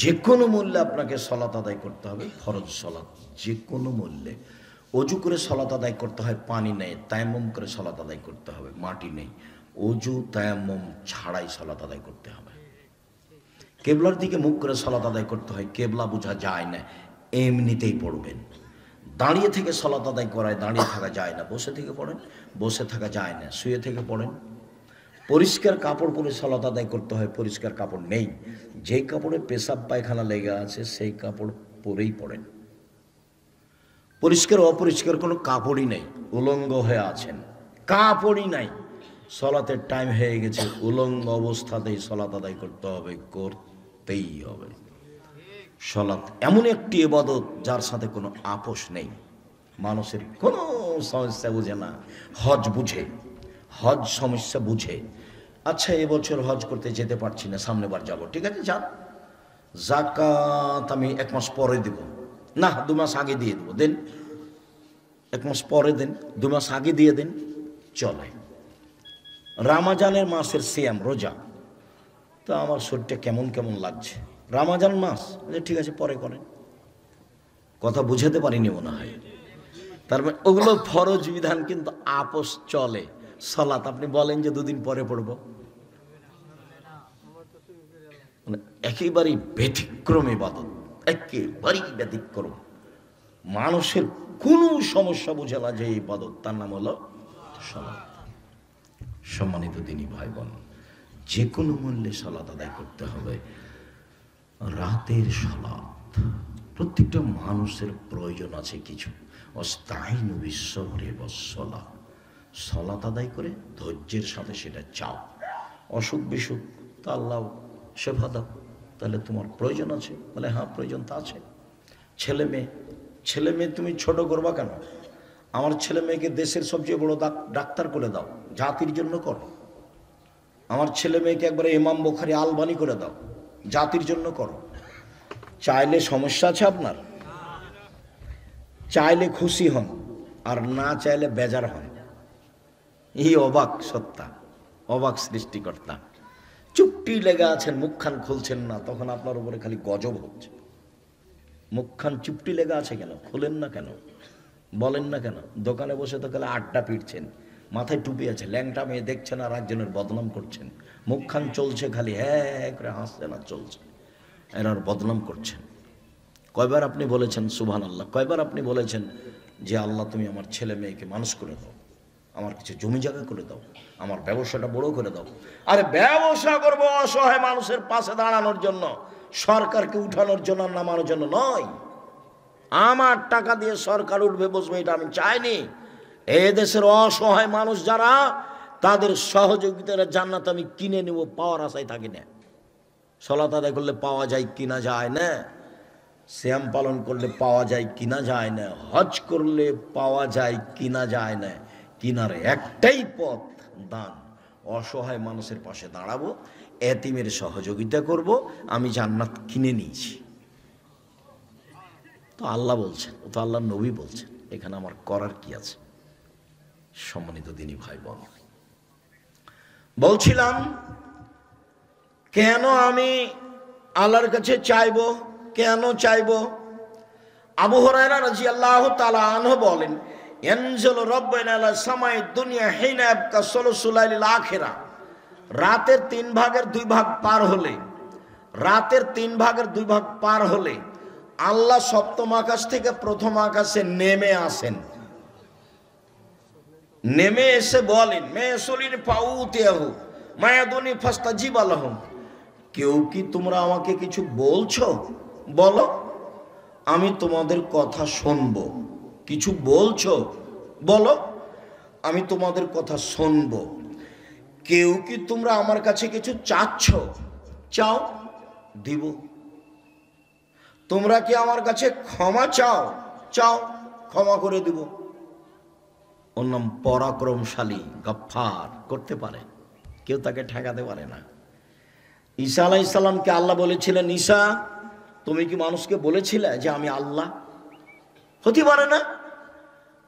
যে কোনো মূল্যে আপনাকে সালাত আদায় করতে হবে, ফরজ সালাত যে কোনো মূল্যে। অজু করে সালাত আদায় করতে হয়, পানি নেই, তায়াম্মুম করে সালাত আদায় করতে হবে, মাটি নেই, অজু তায়াম্মুম ছাড়াই সালাত আদায় করতে হবে। কেবলার দিকে মুখ করে সালাত আদায় করতে হয়, কেবলা বোঝা যায় না, এমনিতেই পড়বেন। দাঁড়িয়ে থেকে সালাত আদায় করায়, দাঁড়িয়ে থাকা যায় না, বসে থেকে পড়েন, বসে থাকা যায় না, শুয়ে থেকে পড়েন। পরিষ্কার কাপড় পরে সালাত আদায় করতে হয়, পরিষ্কার কাপড় নেই, যেই কাপড়ে পেশাব পায়খানা লেগে আছে সেই কাপড় পরেই পড়েন। পরিষ্কার অপরিষ্কার কোনো কাপড়ই নেই, উলঙ্গ হয়ে আছেন, কাপড়ই নাই, সালাতের টাইম হয়ে গেছে, উলঙ্গ অবস্থাতেই সালাত আদায় করতে হবে, করতেই হবে। সালাত এমন একটি ইবাদত যার সাথে কোনো আপোষ নেই। মানুষের কোনো সমস্যা বুঝে না, হজ বুঝে, হজ সমস্যা বুঝে। আচ্ছা এবছর হজ করতে যেতে পারছি না, সামনের বার যাবো, ঠিক আছে যান। যাকাত আমি ১ মাস পরে দেব, না ২ মাস আগে দিয়ে দেবো, দেন ১ মাস পরে দেন, ২ মাস আগে দিয়ে দেন, চলে। রামাজানের মাসের সিয়াম, রোজা, তো আমার শরীরটা কেমন কেমন লাগছে, রামাজান মাস, ঠিক আছে পরে করেন। কথা বুঝাতে পারিনি মনে হয়। তার মানে ওগুলো ফরজ বিধান, কিন্তু আপোষ চলে। সালাত আপনি বলেন যে ২ দিন পরে পড়বো, মানে একেবারেই ব্যতিক্রম ইবাদত, একেবারেই ব্যতিক্রম। মানুষের কোনো সমস্যা বুঝে না যে ইবাদত, তার নাম হলো সালাত। সম্মানিত দিনী ভাই বোন, যে কোনো মূল্যে সালাত আদায় করতে হবে। রাতের সালাত প্রত্যেকটা মানুষের প্রয়োজন আছে কিছু। অস্তাইনু বিস-সাবরি ওয়াস-সালাহ, সালাত আদায় করে ধৈর্যের সাথে সেটা চাও। অসুখ বিসুখ তা আল্লাহ সেবা দাও, তাহলে তোমার প্রয়োজন আছে, বলে হ্যাঁ প্রয়োজন তা আছে। ছেলে মেয়ে তুমি ছোট করবা কেন? আমার ছেলে মেয়েকে দেশের সবচেয়ে বড় ডাক্তার করে দাও, জাতির জন্য করো। আমার ছেলে মেয়েকে একবারে ইমাম বুখারী আলবানি করে দাও, জাতির জন্য করো। চাইলে সমস্যা আছে আপনার, চাইলে খুশি হন, আর না চাইলে বেজার হন। এই অবাক সত্তা, অবাক সৃষ্টিকর্তা। চুপটি লেগে আছেন, মুখখান খুলছেন না, তখন আপনার উপরে খালি গজব হচ্ছে। মুখখান চুপটি লেগে আছে কেন, খুলেন না কেন, বলেন না কেন? দোকানে বসে তো খালি আড্ডা পিটছেন, মাথায় টুপি আছে, ল্যাংটা মেয়ে দেখছেন আর একজনের বদনাম করছেন। মুখখান চলছে খালি, হ্যাঁ করে হাসছেন আর চলছে, এরা বদনাম করছেন। কয়বার আপনি বলেছেন সুবহানাল্লাহ? কয়বার আপনি বলেছেন যে আল্লাহ তুমি আমার ছেলে মেয়েকে মানুষ করে দাও, আমার কিছু জমি জায়গা করে দাও, আমার ব্যবসাটা বড় করে দাও? আরে ব্যবসা করবো অসহায় মানুষের পাশে দাঁড়ানোর জন্য, সরকারকে উঠানোর জন্য, নামানোর জন্য নয়। আমার টাকা দিয়ে সরকার উঠবে বসবে এটা আমি চাইনি। এ দেশের অসহায় মানুষ যারা, তাদের সহযোগিতার জান্নাত আমি কিনে নেব, পাওয়ার আশায় থাকি না। সালাত আদায় করলে পাওয়া যায় কিনা যায় না, সিয়াম পালন করলে পাওয়া যায় কিনা যায় না, হজ করলে পাওয়া যায় কিনা যায় না। কিনার একটাই পথ, দান। অসহায় মানুষের পাশে দাঁড়াবো, এতিমের সহযোগিতা করব, আমি জান্নাত কিনে নিয়েছি। তো আল্লাহ বলছেন, ও তো আল্লাহ নবী বলছেন, এখানে আমার করার কি আছে? সম্মানিত দিনী ভাই বোন, বলছিলাম কেন আমি আল্লাহর কাছে চাইবো, কেন চাইবো? আবু হুরায়রা রাদিয়াল্লাহু তাআলা আনহু বলেন, ইয়ানজিলু রাব্বুনা ইলা সামাই দুনিয়া হিনা ইয়াবকা সুলুসুল লাইলিল আখিরা। রাতের 3 ভাগের 2 ভাগ পার হলে, রাতের 3 ভাগের 2 ভাগ পার হলে আল্লাহ সপ্তম আকাশ থেকে প্রথম আকাশে নেমে আসেন। নেমে এসে বলেন, মেসুলিন ফাউতিয়াহু মায়াদুনি ফাস্তাজিবা লাহুম, কেউ কি তোমরা আমাকে কিছু বলছো? বলো, আমি তোমাদের কথা শুনবো। কিছু বলছো? বলো, আমি তোমাদের কথা শুনবো। কেউ কি তোমরা আমার কাছে কিছু চাচ্ছ? চাও, দিব। তোমরা কি আমার কাছে ক্ষমা চাও? চাও, ক্ষমা করে দিব। ওর নাম পরাক্রমশালী, গফফার, করতে পারে, কেউ তাকে ঠেকাতে পারে না। ঈসা আলাইহিস সালামকে আল্লাহ বলেছিলেন, ঈসা তুমি কি মানুষকে বলেছিলে যে আমি আল্লাহ? হতে পারে না।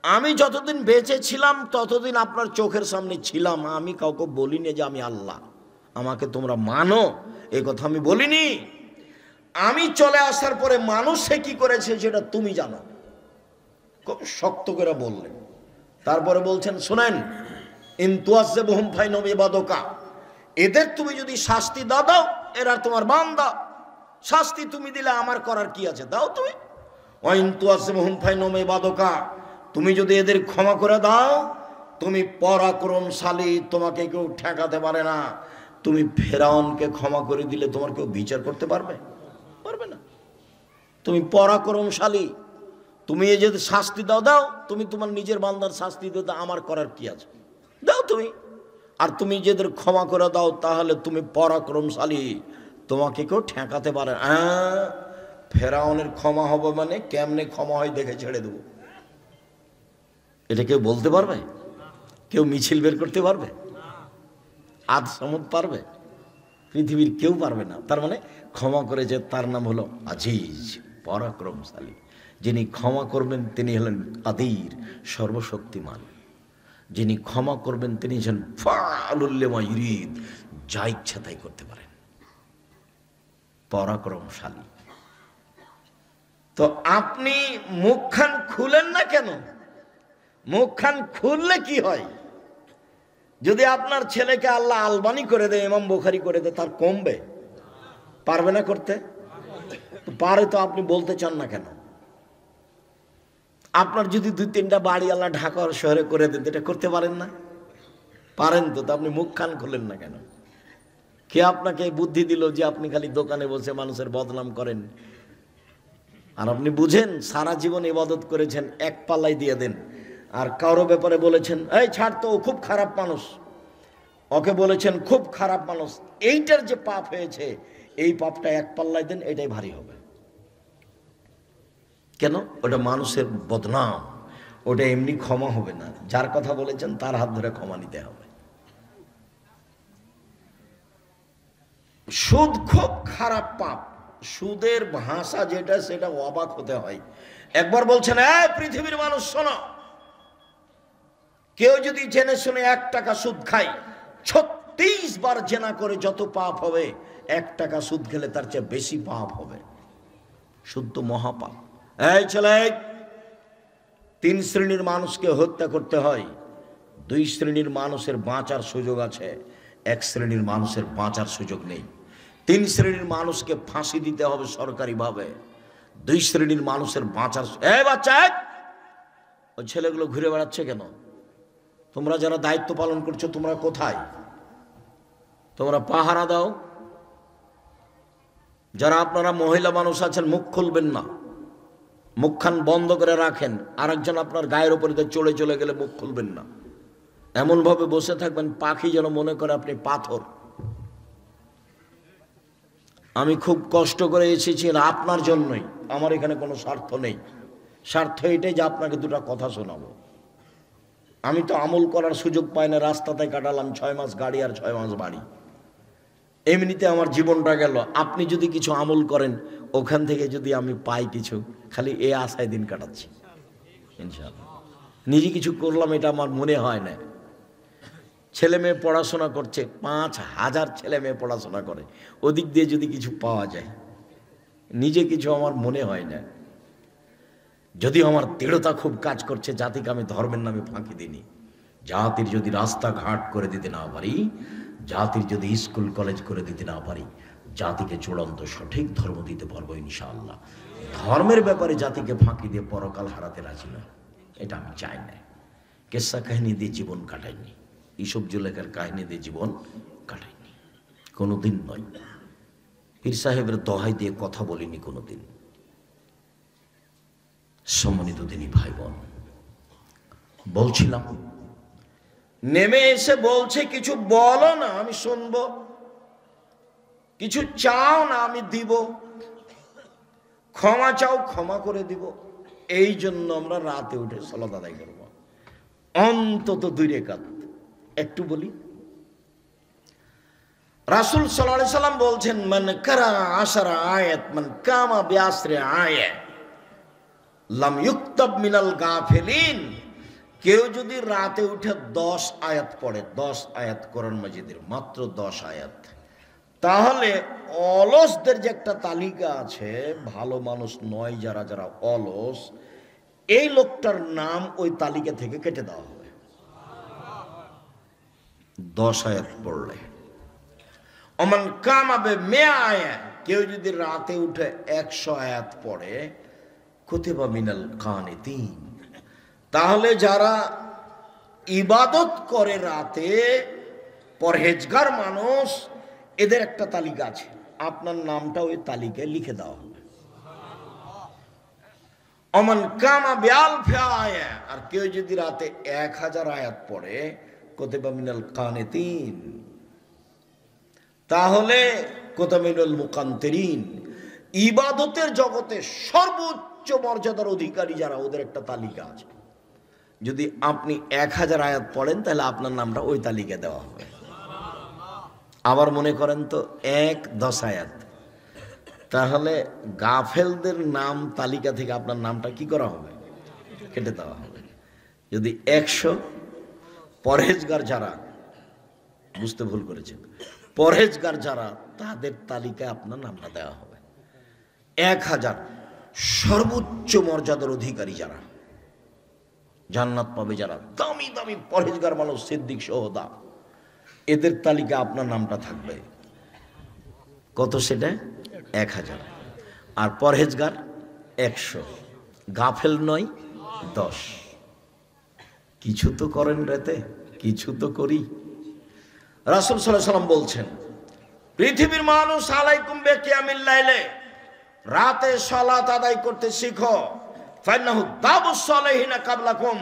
আমি যতদিন বেঁচে ছিলাম ততদিন আপনার চোখের সামনে ছিলাম, আমি কাউকে বলিনি যে আমি আল্লাহ, আমাকে তোমরা মানো, এই কথা আমি বলিনি। আমি চলে আসার পরে মানুষ সে কি করেছে সেটা তুমি জানো। খুব শক্ত করে বললেন। তারপরে বলছেন, শোনেন, ইনতুয়াজ্জিবহুম ফাইন্নাহুম ইবাদুকা, এদের তুমি যদি শাস্তি দাও, এরা তোমার বান্দা, শাস্তি তুমি দিলে আমার করার কি আছে? দাও তুমি। ওয়া ইনতুয়াজ্জিবহুম ফাইন্নাহুম ইবাদুকা, তুমি যদি এদের ক্ষমা করে দাও, তুমি পরাক্রমশালী, তোমাকে কেউ ঠেকাতে পারে না। তুমি ফেরাউনকে ক্ষমা করে দিলে তোমার কেউ বিচার করতে পারবে? পারবে না। তুমি পরাক্রমশালী, তুমি এই যে শাস্তি দাও, তুমি তোমার নিজের বান্দার শাস্তি দাও, আমার করার কি আছে? দাও তুমি। আর তুমি যেদের ক্ষমা করে দাও, তাহলে তুমি পরাক্রমশালী, তোমাকে কেউ ঠেকাতে পারে। ফেরাউনের ক্ষমা হবে মানে কেমনে ক্ষমা হয় দেখে ছেড়ে দেবো, এটা কেউ বলতে পারবে? কেউ মিছিল বের করতে পারবে? আদ সমুদ পারবে? পৃথিবীর কেউ পারবে না। তার মানে ক্ষমা করেছে, তার নাম হলো আজিজ, পরাক্রমশালী। যিনি ক্ষমা করবেন তিনি হলেন কাদির, সর্বশক্তিমান। যিনি ক্ষমা করবেন তিনি হলেন ফাআলুল লিমা ইউরিদ, যা ইচ্ছা তাই করতে পারেন, পরাক্রমশালী। তো আপনি মুখখান খুলেন না কেন? মুখখান খুললে কি হয়? যদি আপনার ছেলেকে আল্লাহ আলবানি করে দেয়, ইমাম বুখারী করে দেয়, তার কমবে? পারবে না করতে? পারে তো আপনি বলতে চান না কেন? আপনার যদি 2-3টা বাড়ি আল্লাহ ঢাকা শহরে করে দেন, এটা করতে পারেন না? পারেন তো, আপনি মুখখান খুলেন না কেন? কে আপনাকে বুদ্ধি দিল যে আপনি খালি দোকানে বসে মানুষের বদনাম করেন? আর আপনি বুঝেন সারা জীবন ইবাদত করেছেন, এক পাল্লাই দিয়ে দেন। আর কারো ব্যাপারে বলেছেন, এই ছাড় তো, ও খুব খারাপ মানুষ, ওকে বলেছেন খুব খারাপ মানুষ, এইটার যে পাপ হয়েছে এই পাপটা এক পাল্লাই দেন, এটাই ভারী হবে। কেন? ওটা মানুষের বদনাম, ওটা এমনি ক্ষমা হবে না। যার কথা বলেছেন তার হাত ধরে ক্ষমা নিতে হবে। সুদ খুব খারাপ পাপ। সুদের ভাষা যেটা, সেটা অবাক হতে হয়। একবার বলছেন, পৃথিবীর মানুষ শোনো, কেউ যদি জেনে শুনে 1 টাকা সুদ খায়, 36 বার জেনা করে যত পাপ হবে, 1 টাকা সুদ খেলে তার চেয়ে বেশি পাপ হবে। সুদ তো মহাপাপ। এই ছেলে, 3 শ্রেণীর মানুষকে হত্যা করতে হয়। 2 শ্রেণীর মানুষের বাঁচার সুযোগ আছে, 1 শ্রেণীর মানুষের বাঁচার সুযোগ নেই। 3 শ্রেণীর মানুষকে ফাঁসি দিতে হবে সরকারিভাবে, 2 শ্রেণীর মানুষের বাঁচার। বাচ্চা, ওই ছেলেগুলো ঘুরে বেড়াচ্ছে কেন? তোমরা যারা দায়িত্ব পালন করছো, তোমরা কোথায়? তোমরা পাহারা দাও। যারা আপনারা মহিলা মানুষ আছেন, মুখ খুলবেন না, মুখখান বন্ধ করে রাখেন। আরেকজন আপনার গায়ের উপরে চলে গেলে মুখ খুলবেন না, এমনভাবে বসে থাকবেন পাখি যেন মনে করে আপনি পাথর। আমি খুব কষ্ট করে এসেছি আপনার জন্যই, আমার এখানে কোনো স্বার্থ নেই। স্বার্থ এটাই যে আপনাকে 2টা কথা শোনাবো। আমি তো আমল করার সুযোগ পাই না, রাস্তাতে কাটালাম 6 মাস গাড়ি আর 6 মাস বাড়ি। এমনিতে আমার জীবনটা গেল, আপনি যদি কিছু আমল করেন ওখান থেকে যদি আমি পাই কিছু, খালি এ আশায় দিন কাটাচ্ছি ইনশাআল্লাহ। নিজে কিছু করলাম এটা আমার মনে হয় না। ছেলে মেয়ে পড়াশোনা করছে, 5,000 ছেলে মেয়ে পড়াশোনা করে, ওদিক দিয়ে যদি কিছু পাওয়া যায়, নিজে কিছু আমার মনে হয় না। যদিও আমার দৃঢ়তা খুব কাজ করছে, জাতিকে আমি ধর্মের নামে ফাঁকি দিইনি। জাতির যদি রাস্তাঘাট করে দিতে না পারি, জাতির যদি স্কুল কলেজ করে দিতে না পারি, জাতিকে চূড়ান্ত সঠিক ধর্ম দিতে পারবো ইনশাআল্লাহ। ধর্মের ব্যাপারে জাতিকে ফাঁকি দিয়ে পরকাল হারাতে রাজি না, এটা আমি চাই না। কেসা কাহিনী দিয়ে জীবন কাটাইনি, ইসব জুলেখার কাহিনী দিয়ে জীবন কাটাইনি, কোনোদিন নয়। পীর সাহেবের দোহাই দিয়ে কথা বলিনি কোনোদিন। সম্মানিত দিনী ভাই বোন, বলছিলাম নেমে এসে বলছে কিছু বলো না আমি শুনবো, কিছু চাও না আমি দিব, ক্ষমা চাও ক্ষমা করে দিব। এই জন্য আমরা রাতে উঠে সালাত আদায় করব, অন্তত 2 রাকাত। একটু বলি, রাসূল সাল্লাল্লাহু আলাইহি সাল্লাম বলছেন, মান কারা 10 আয়াত মান কামা বিআশরি আয়াত লাম ইউকতাব মিনাল গাফিলিন। কেউ যদি রাতে উঠে 10 আয়াত পড়ে, 10 আয়াত কোরআন মাজিদের, মাত্র 10 আয়াত, তাহলে অলসদের যে একটা তালিকা আছে, ভালো মানুষ নয় যারা যারা অলস, এই লোকটার নাম ওই তালিকা থেকে কেটে দেওয়া হবে 10 আয়াত পড়লে। ওমান কামাবে মিয়া আয়াত, কেউ যদি রাতে উঠে 100 আয়াত পড়ে, কুতিবা মিনাল কানিতিন, তাহলে যারা ইবাদত করে রাতে, পরহেজগার মানুষ, এদের একটা তালিকা আছে, আপনার নামটা ওই তালিকায় লিখে দেওয়া হবে। অমান কামা বিআলফি আয়াত, আর কেউ যদি রাতে 1000 আয়াত পড়ে, কুতিবা মিনাল কানিতিন, তাহলে কুতিবা মিনাল মুকান্তিরিন, ইবাদতের জগতে সর্বোচ্চ মর্যাদার অধিকারী যারা, ওদের একটা তালিকা আছে। যদি আপনি 1000 আয়াত পড়েন, তাহলে আপনার নামটা ওই তালিকায় দেওয়া হবে। আবার মনে করেন তো 10 আয়াত, তাহলে গাফেলদের নাম তালিকা থেকে আপনার নামটা কি করা হবে? কেটে দেওয়া হবে। যদি 100, পরহেজগার যারা, বুঝতে ভুল করেছেন, পরহেজগার যারা, তাদের তালিকায় আপনার নামটা দেওয়া হবে। 1000 সর্বোচ্চ মর্যাদার অধিকারী যারা, জান্নাত পাবে যারা, দামি দামি পরহেজগার মানুষ, সিদ্দিক সোহদা, এদের তালিকা আপনার নামটা থাকবে। কত সেটা? 1000। আর পরহেজগার 100, গাফেল নয় 10। কিছু তো করেন রাতে, কিছু তো করি। রাসূল সাল্লাল্লাহু আলাইহি ওয়াসাল্লাম বলছেন, পৃথিবীর মানুষ আলাইকুম বিকিয়ামিল লাইলে, রাতে সালাত আদায় করতে শিখো। ফাইন্নাহু দাবুস সালিহিনা কাবলাকুম,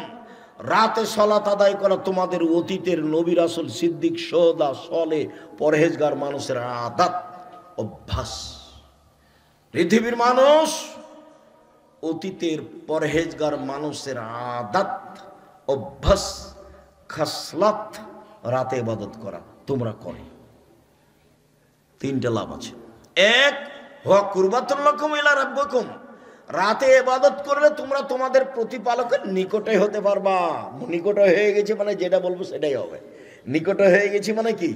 রাতে সালাত আদায় করা তোমাদের অতীতের নবী রাসূল সিদ্দিক সোহদা সলে পরহেজগার মানুষের আদত, অভ্যাস। পৃথিবীর মানুষ অতীতের পরহেজগার মানুষের আদত, অভ্যাস, খাসলাত, রাতে ইবাদত করা তোমরা করো। 3টা লাভ আছে। 1, হুয়া কুরবাতুল লাকুম ইলা রাব্বিকুম, রাতে ইবাদত করলে তোমরা তোমাদের প্রতিপালকের নিকটে হতে পারবা। নিকটে হয়ে গেছে মানে যেটা বলবো সেটাই হবে। নিকটে হয়ে গেছি মানে কি?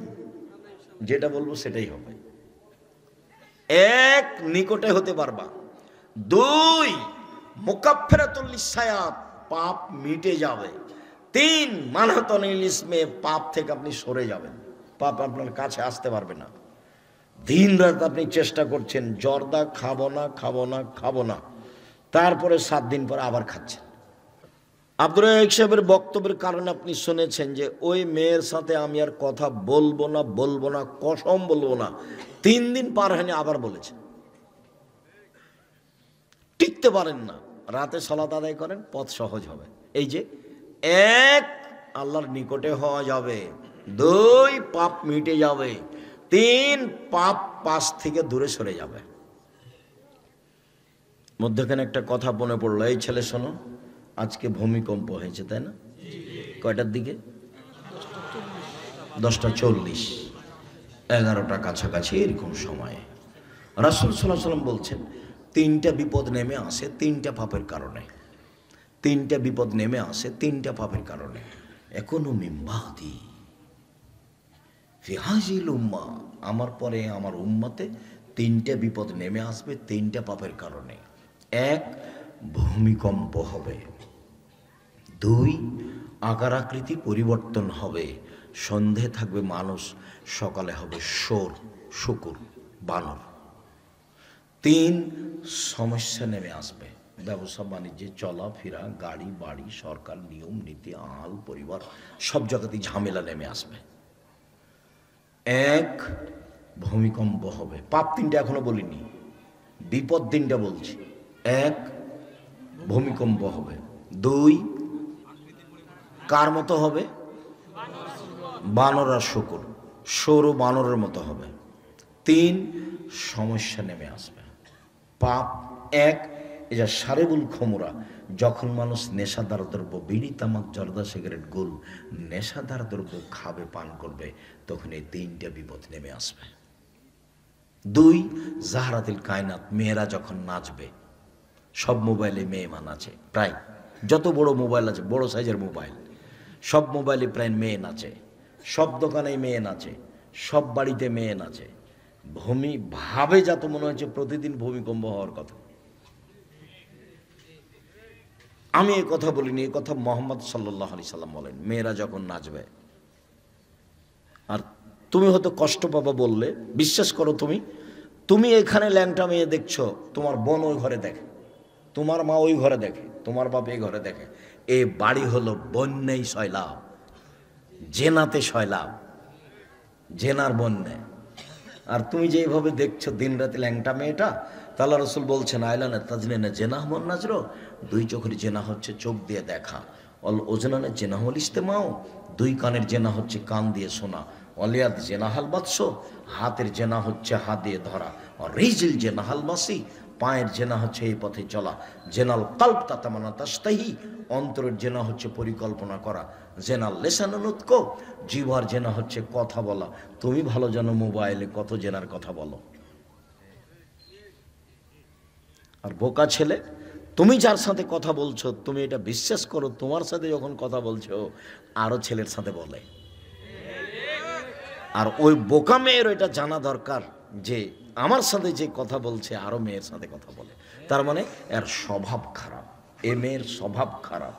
যেটা বলবো সেটাই হবে। 1, নিকটে হতে পারবা। 2, মুকাফফিরাতুল লিসায়াত, পাপ মিটে যাবে। 3, মানহাতুল ইসমে, পাপ থেকে আপনি সরে যাবেন, পাপ আপনার কাছে আসতে পারবে না। দিন রাত আপনি চেষ্টা করছেন, জর্দা খাবো না খাবো না খাবো না, তারপরে 7 দিন পরে আবার খাচ্ছেন। আব্দুর রাজ্জাক সাহেবের বক্তব্যের কারণে আপনি শুনেছেন যে ওই মেয়ের সাথে আমি আর কথা বলবো না, বলবো না, কসম বলবো না। 3 দিন পার হয়নি আবার বলেছেন। টিকতে পারেন না, রাতে সালাত আদায় করেন, পথ সহজ হবে। এই যে 1, আল্লাহর নিকটে হওয়া যাবে। 2, পাপ মিটে যাবে। 3, পাপ পাশ থেকে দূরে সরে যাবে। মধ্যখানে একটা কথা মনে পড়লো, এই ছেলে শোনো, আজকে ভূমিকম্প হয়েছে তাই না? কয়টার দিকে? 10টা 40। 11টা কাছাকাছি এরকম সময়ে রাসূল সাল্লাল্লাহু আলাইহি ওয়াসাল্লাম বলছেন, 3টা বিপদ নেমে আসে 3টা পাপের কারণে। 3টা বিপদ নেমে আসে 3টা পাপের কারণে। এখনো মিম্বাদি ফি হাযিল উম্মাহ, আমার পরে আমার উম্মতে 3টা বিপদ নেমে আসবে 3টা পাপের কারণে। 1, ভূমিকম্প হবে। 2, আকার আকৃতি পরিবর্তন হবে। সন্ধে থাকবে মানুষ, সকালে হবে শুকুর, বানর। 3, সমস্যা নেমে আসবে। ব্যবসা বাণিজ্যে চলাফেরা, গাড়ি বাড়ি, সরকার, নিয়ম নীতি, আহাল পরিবার, সব জায়গাতেই ঝামেলা নেমে আসবে। 1, ভূমিকম্প হবে। পাপ 3টা এখনো বলিনি, বিপদ 3টা বলছি। 1, ভূমিকম্প হবে। 2, কার মতো হবে? বানর আর শুকুর, সৌর বানরের মতো হবে। 3, সমস্যা নেমে আসবে। পাপ 1, এই যে সারেবুল খমরা, যখন মানুষ নেশাদার দ্রব্য, বিড়ি, তামাক, জর্দা, সিগারেট, গোল, নেশাদার দ্রব্য খাবে, পান করবে, তখন এই 3টা বিপদ নেমে আসবে। 2, জাহরাতিল কায়নাত, মেয়েরা যখন নাচবে, সব মোবাইলে মেয়ে নাচে, প্রায় যত বড় মোবাইল আছে, বড় সাইজের মোবাইল, সব মোবাইলে প্রায় মেয়ে নাচে, সব দোকানেই মেয়ে নাচে, সব বাড়িতে মেয়ে নাচে। ভাবে যা তো মনে হচ্ছে প্রতিদিন ভূমিকম্প হওয়ার কথা। আমি এই কথা বলিনি, এই কথা মুহাম্মদ সাল্লাল্লাহু আলাইহি সাল্লাম বলেন। মেয়েরা যখন নাচবে, আর তুমি হয়তো কষ্ট পাবা বললে, বিশ্বাস করো, তুমি এখানে ল্যাংটা মেয়ে দেখছো, তোমার বোন ওই ঘরে দেখে, তোমার মা ওই ঘরে দেখে, তোমার বাপ এই ঘরে দেখে। এই বাড়ি হলো বন্যাই সয়লাভ, জেনাতে সয়লাভ, জেনার বন্যা। আর তুমি যেভাবে দেখছো দিন রাতে ল্যাংটা মেয়েটা, তাআলা রাসূল বলছেন, আয়লানে তাজনিনা জেনাহ মন নাজরো, 2 চোখের জেনা হচ্ছে চোখ দিয়ে দেখা। অল ওজনানে জেনাহ হল ইস্তেমাও, 2 কানের জেনা হচ্ছে কান দিয়ে শোনা। অলিয়াদ জেনাহাল বাদশ, হাতের জেনা হচ্ছে হাত দিয়ে ধরা। আর রিজিল জেনাহাল মাসি, পায়ের জেনা হচ্ছে এই পথে চলা। জেনাল কালব তাতামানা তাস্তাহি, অন্তরের জেনা হচ্ছে পরিকল্পনা করা। জেনাল লেসানুৎক, জিহ্বার জেনা হচ্ছে কথা বলা। তুমি ভালো জানো মোবাইলে কত জেনার কথা বলো। আর বোকা ছেলে, তুমি যার সাথে কথা বলছো, তুমি এটা বিশ্বাস করো, তোমার সাথে যখন কথা বলছো আরো ছেলের সাথে বলে। আর ওই বোকা মেয়ের এটা জানা দরকার যে আমার সাথে যে কথা বলছে আরো মেয়ের সাথে কথা বলে, তার মানে এর স্বভাব খারাপ, এ মেয়ের স্বভাব খারাপ,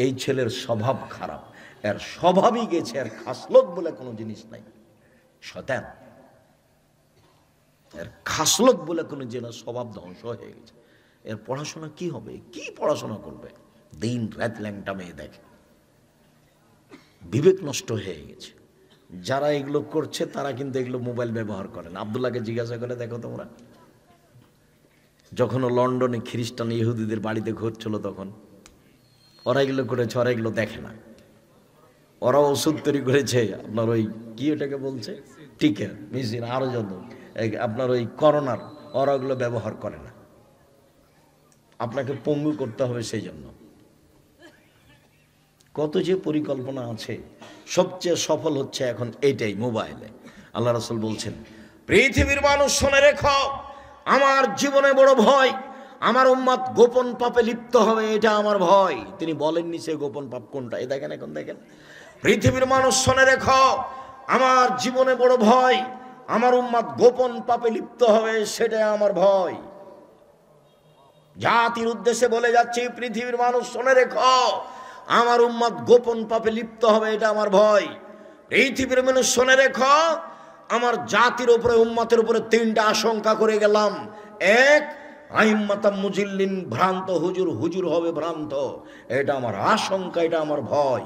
এই ছেলের স্বভাব খারাপ, এর স্বভাবই গেছে, এর খাসলত বলে কোনো জিনিস নাই। শয়তান, এর খাসলত বলে কোনো জিনিস, স্বভাব ধ্বংস হয়ে গেছে। এর পড়াশোনা কি হবে? কি পড়াশোনা করবে? দিন রাত ল্যাংটা মেয়ে দেখে, বিবেক নষ্ট হয়ে গেছে। যারা এগুলো করছে তারা কিন্তু এগুলো মোবাইল ব্যবহার করেন। আব্দুল্লাহকে জিজ্ঞাসা করে দেখো তোমরা, যখন ও লন্ডনে খ্রিস্টান ইহুদিদের বাড়িতে ঘুরছিল তখন ওরা এগুলো করেছে, ওরা এগুলো দেখে না। ওরা ওষুধ তৈরি করেছে, আপনার ওই কি ওটাকে বলছে, টিকা মেশিন, আরো যত আপনার ওই করোনার, ওরা ওগুলো ব্যবহার করে না। আপনাকে পঙ্গু করতে হবে সেই জন্য। কত যে পরিকল্পনা আছে, সবচেয়ে সফল হচ্ছে এখন এইটাই, মোবাইলে। আল্লাহ রাসূল বলছেন, পৃথিবীর মানুষ শুনে রেখো, আমার জীবনে বড় ভয়, আমার উম্মত গোপন পাপে লিপ্ত হবে, এটা আমার ভয়। তিনি বলেননি সে গোপন পাপ কোনটা। এই দেখেন, এখন দেখেন, পৃথিবীর মানুষ শুনে রেখো, আমার জীবনে বড় ভয়, আমার উম্মত গোপন পাপে লিপ্ত হবে, সেটা আমার ভয়। জাতির উদ্দেশ্যে বলে যাচ্ছি, পৃথিবীর মানুষ শুনে রেখো, আমার উম্মত গোপন পাপে লিপ্ত হবে, এটা আমার ভয়। পৃথিবীর মানুষ শুনে রেখো, আমার জাতির উপরে, উম্মতের উপরে 3টা আশঙ্কা করে গেলাম। 1, আইম্মাতাম মুজিল্লিন, ভ্রান্ত হুজুর, হুজুর হবে ভ্রান্ত, এটা আমার আশঙ্কা, এটা আমার ভয়।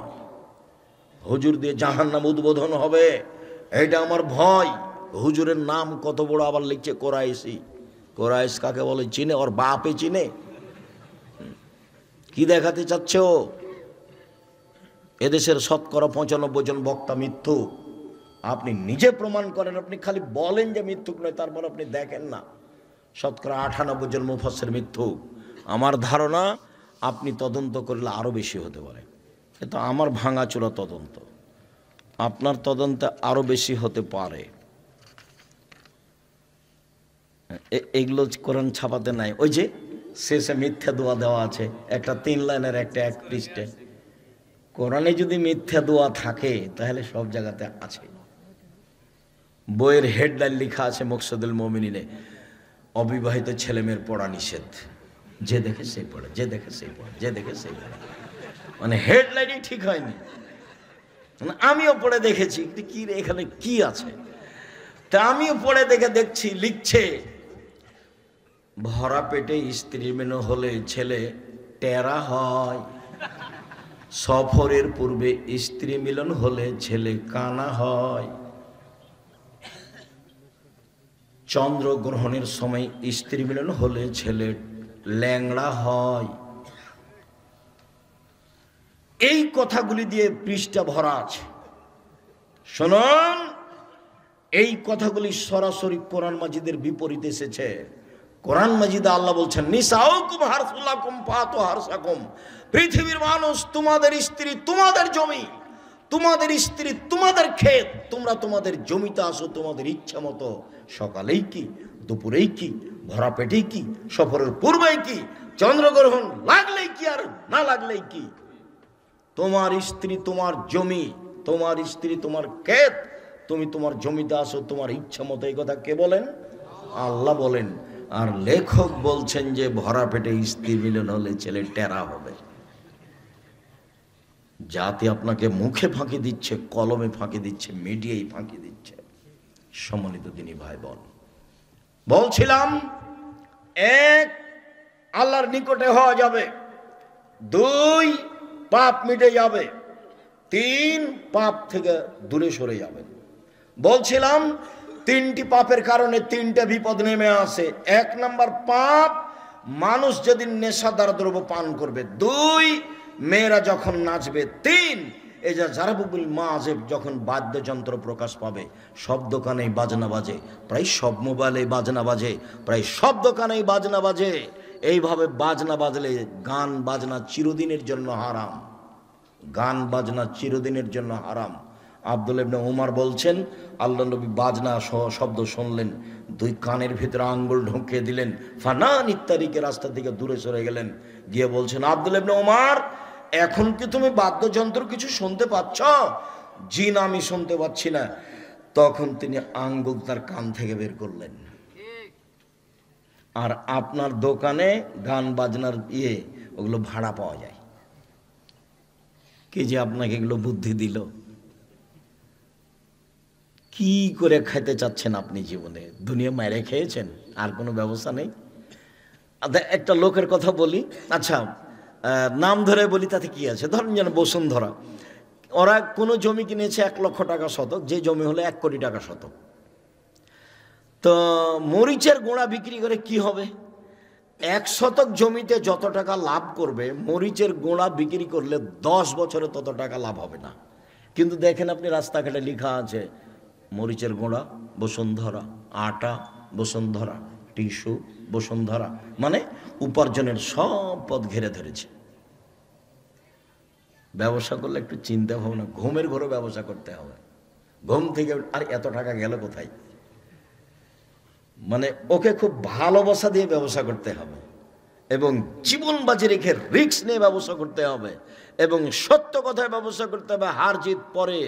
হুজুর দিয়ে জাহান্নাম উদ্বোধন হবে, এটা আমার ভয়। হুজুরের নাম কত বড়, আবার লিখছে কোরাইশি। কোরাইশ কাকে বলে চিনে? ওর বাপে চিনে। কি দেখাতে চাচ্ছে ও? এদেশের শতকরা 95 জন বক্তা মিথ্যুক। আপনি নিজে প্রমাণ করেন, আপনি খালি বলেন যে মিথ্যুক নয়, তারপর আপনি দেখেন না। শতকরা 98 জন মুফাসসির মিথ্যুক। আমার ধারণা আপনি তদন্ত করলে আরো বেশি হতে পারে। কিন্তু আমার ভাঙাচোরা তদন্ত, আপনার তদন্তে আরো বেশি হতে পারে। এগুলো কোরআন ছাপাতে নাই। ওই যে শেষে মিথ্যা দোয়া দেওয়া আছে, একটা 3 লাইনের, একটা 1 পৃষ্ঠাে। কোরআনে যদি মিথ্যা দোয়া থাকে তাহলে সব জায়গাতে আছে। বইয়ের হেডলাইন লেখা আছে মকসুদুল মুমিনিনে, অবিবাহিত ছেলেমেয়ের পড়া নিষেধ। যে দেখে সেই পড়ে, যে দেখে সেই পড়ে, যে দেখে সেই পড়ে। মানে হেডলাইনই ঠিক হয়নি। আমিও পড়ে দেখেছি কি রে এখানে কি আছে, তা আমিও পড়ে দেখছি লিখছে, ভরা পেটে স্ত্রী মেনে হলে ছেলে টেরা হয়, সফরের পূর্বে স্ত্রী মিলন হলে ছেলে কানা হয়, চন্দ্র গ্রহণের সময় স্ত্রী মিলন হলে ছেলে ল্যাংড়া হয়। এই কথাগুলি দিয়ে পৃষ্ঠা ভরা আছে। শুনুন, এই কথাগুলি সরাসরি কোরআন মাজিদের বিপরীতে এসেছে। কোরআন মাজিদে আল্লাহ বলছেন, নিসাউকুম হারসুলাকুম ফাতু হারসাকুম, পৃথিবীর মানুষ তোমাদের স্ত্রী তোমাদের জমি, তোমাদের স্ত্রী তোমাদের ক্ষেত, তোমরা তোমাদের জমিতে আসো তোমাদের ইচ্ছা মতো, সকালেই কি, দুপুরেই কি, ভরা পেটেই কি, সফরের পূর্বেই কি, চন্দ্রগ্রহণ লাগলেই কি আর না লাগলেই কি, তোমার স্ত্রী তোমার জমি, তোমার স্ত্রী তোমার ক্ষেত, তুমি তোমার জমিতে আসো তোমার ইচ্ছা মতো। এই কথা কে বলেন? আল্লাহ বলেন। আর লেখক বলছেন যে ভরা পেটে স্ত্রী মিলন হলে ছেলে টেরা হবে। জাতি আপনাকে মুখে ফাঁকি দিচ্ছে, কলমে ফাঁকি দিচ্ছে, মিডিয়ায় ফাঁকি দিচ্ছে। সম্মানিত দিনী ভাই বোন, বলছিলাম, 1 আল্লাহর নিকটে হওয়া যাবে, 2 পাপ মিটে যাবে, 3 পাপ থেকে দূরে সরে যাবে। বলছিলাম 3টি পাপের কারণে 3টে বিপদ নেমে আসে। 1 নাম্বার পাপ, মানুষ যেদিন নেশাদার দ্রব্য পান করবে। 2 মেয়েরা যখন নাচবে। 3 এই যে জারাবুল মাজেব, যখন বাদ্যযন্ত্র প্রকাশ পাবে, সব দোকানেই বাজনা বাজে, প্রায় সব মোবাইলে বাজনা বাজে, প্রায় সব দোকানেই বাজনা বাজে। এইভাবে বাজনা বাজলে গান বাজনা চিরদিনের জন্য হারাম, গান বাজনা চিরদিনের জন্য হারাম। আব্দুল্লাহ ইবনে উমর বলছেন, আল্লাহ নবী বাজনা শব্দ শুনলেন, 2 কানের ভিতরে আঙ্গুল ঢুকিয়ে দিলেন, ফানান ইত্তারিকে রাস্তা থেকে দূরে সরে গেলেন। গিয়ে বলছেন, আব্দুল্লাহ ইবনে উমর, এখন কি তুমি বাদ্যযন্ত্র কিছু শুনতে পাচ্ছ? জি না, আমি শুনতে পাচ্ছি না। তখন তিনি আঙ্গুল তার কান থেকে বের করলেন। আর আপনার দোকানে গান বাজনার ওগুলো ভাড়া পাওয়া যায়। কে যে আপনাকে এগুলো বুদ্ধি দিল? কি করে খাইতে চাচ্ছেন আপনি জীবনে? দুনিয়া মায়েরে খেয়েছেন, আর কোনো ব্যবস্থা নেই। একটা লোকের কথা বলি, আচ্ছা নাম ধরে বলি, তাতে কি আছে? ধরেন যেন বসুন্ধরা, ওরা কোনো জমি কিনেছে 1 লক্ষ টাকা শতক, যে জমি হলো 1 কোটি টাকা শতক। তো মরিচের গোড়া বিক্রি করে কি হবে? 1 শতক জমিতে যত টাকা লাভ করবে, মরিচের গোড়া বিক্রি করলে 10 বছরে তত টাকা লাভ হবে না। কিন্তু দেখেন আপনি রাস্তাঘাটে লেখা আছে মরিচের গোড়া বসুন্ধরা, আটা বসুন্ধরা, টিস্যু বসুন্ধরা, মানে উপার্জনের সব পথ ঘিরে ধরেছে। ব্যবসা করলে একটু চিন্তা ভাবনা, ঘুমের ঘরে ব্যবসা করতে হবে। ঘুম থেকে আর এত টাকা গেল কোথায়? মানে ওকে খুব ভালোবাসা দিয়ে ব্যবসা করতে হবে, এবং জীবন বাজি রেখে রিস্ক নিয়ে ব্যবসা করতে হবে, এবং সত্য কথায় ব্যবসা করতে হবে। হার জিত পরে।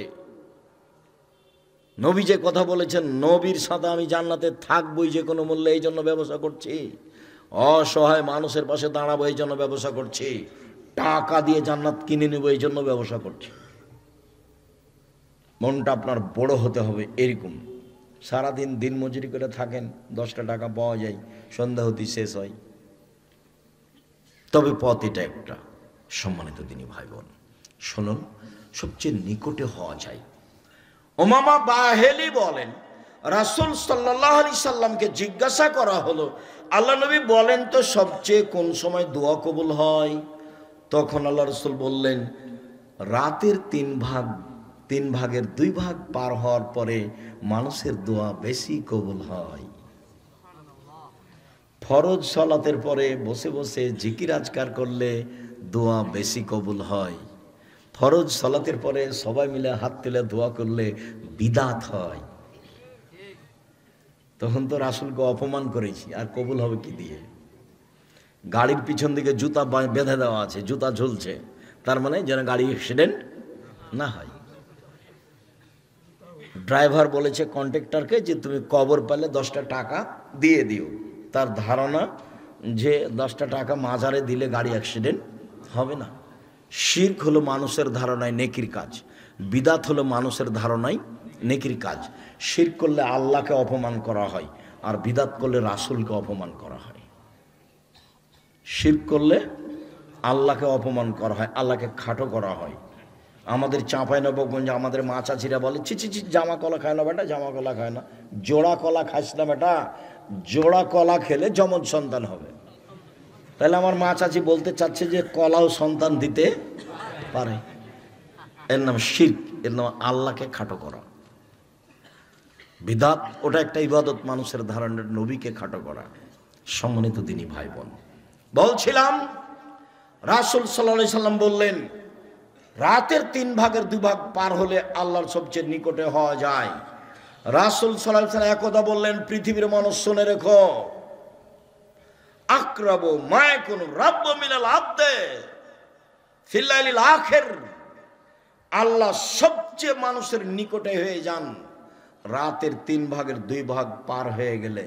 নবী যে কথা বলেছেন, নবীর সাথে আমি জান্নাতে থাকবই যে কোনো মূল্যে, এই জন্য ব্যবসা করছি। অসহায় মানুষের পাশে দাঁড়াবো এই জন্য ব্যবসা করছি। টাকা দিয়ে জান্নাত কিনে নেবো এই জন্য ব্যবসা করছি। মনটা আপনার বড় হতে হবে এরকম। সারাদিন দিন মজুরি করে থাকেন, 10টা টাকা পাওয়া যায়, সন্ধ্যা হতে শেষ হয়। তবে পথ এটা একটা। সম্মানিত দিনী ভাই বোন, শুনুন, সবচেয়ে নিকটে হওয়া যায়। উমামা বাহেলি বলেন, রাসূল সাল্লাল্লাহু আলাইহি সাল্লামকে জিজ্ঞাসা করা হলো, আল্লাহ নবী বলেন তো সবচেয়ে কোন সময় দোয়া কবুল হয়? তখন আল্লাহ রাসূল বললেন, রাতের 3 ভাগের 2 ভাগ পার হওয়ার পরে মানুষের দোয়া বেশি কবুল হয়। ফরজ সালাতের পরে বসে বসে জিকির আজকার করলে দোয়া বেশি কবুল হয়। ফরজ সালাতের পরে সবাই মিলে হাত তুলে দোয়া করলে বিদাত হয়। তখন তো রাসূলকে অপমান করেছি, আর কবুল হবে কি দিয়ে? গাড়ির পিছন দিকে জুতা বেঁধে দেওয়া আছে, জুতা ঝুলছে, তার মানে যেন গাড়ি অ্যাক্সিডেন্ট না হয়। ড্রাইভার বলেছে কন্ট্রাক্টরকে যে তুমি কবর পেলে 10টা টাকা দিয়ে দিও। তার ধারণা যে 10টা টাকা মাজারে দিলে গাড়ি অ্যাক্সিডেন্ট হবে না। শিরক হলো মানুষের ধারণায় নেকির কাজ, বিদাত হলো মানুষের ধারণায় নেকির কাজ। শিরক করলে আল্লাহকে অপমান করা হয়, আর বিদাত করলে রাসূলকে অপমান করা হয়। শিরক করলে আল্লাহকে অপমান করা হয়, আল্লাহকে খাটো করা হয়। আমাদের চাঁপাইনবাবগঞ্জে আমাদের মা চাচিরা বলে, ছি ছি ছি, জামা কলা খায় না বেটা, জামা কলা খায় না, জোড়া কলা খাস না বেটা, জোড়া কলা খেলে যমজ সন্তান হবে। তাহলে আমার মা চাচি বলতে চাচ্ছে যে কলাও সন্তান দিতে পারে। এর নাম শিরক, এর নাম আল্লাহকে খাটো করা। বিদাত ওটা একটা ইবাদত, মানুষের ধারণার নবীকে খাটো করা। সম্মানিত দিনী ভাই বোন, বলছিলাম রাসূল সাল্লাল্লাহু আলাইহি সাল্লাম বললেন, রাতের 3 ভাগের 2 ভাগ পার হলে আল্লাহর সবচেয়ে নিকটে হওয়া যায়। রাসূল সাল্লাল্লাহু আলাইহি সাল্লাম একদা বললেন, পৃথিবীর মানুষ শুনে রেখো, আকরাবু মা ইয়াকুনু রাব্বু মিনাল আবদে ফিল লাইলিল আখির, আল্লাহ সবচেয়ে মানুষের নিকটে হয়ে যান রাতের 3 ভাগের 2 ভাগ পার হয়ে গেলে।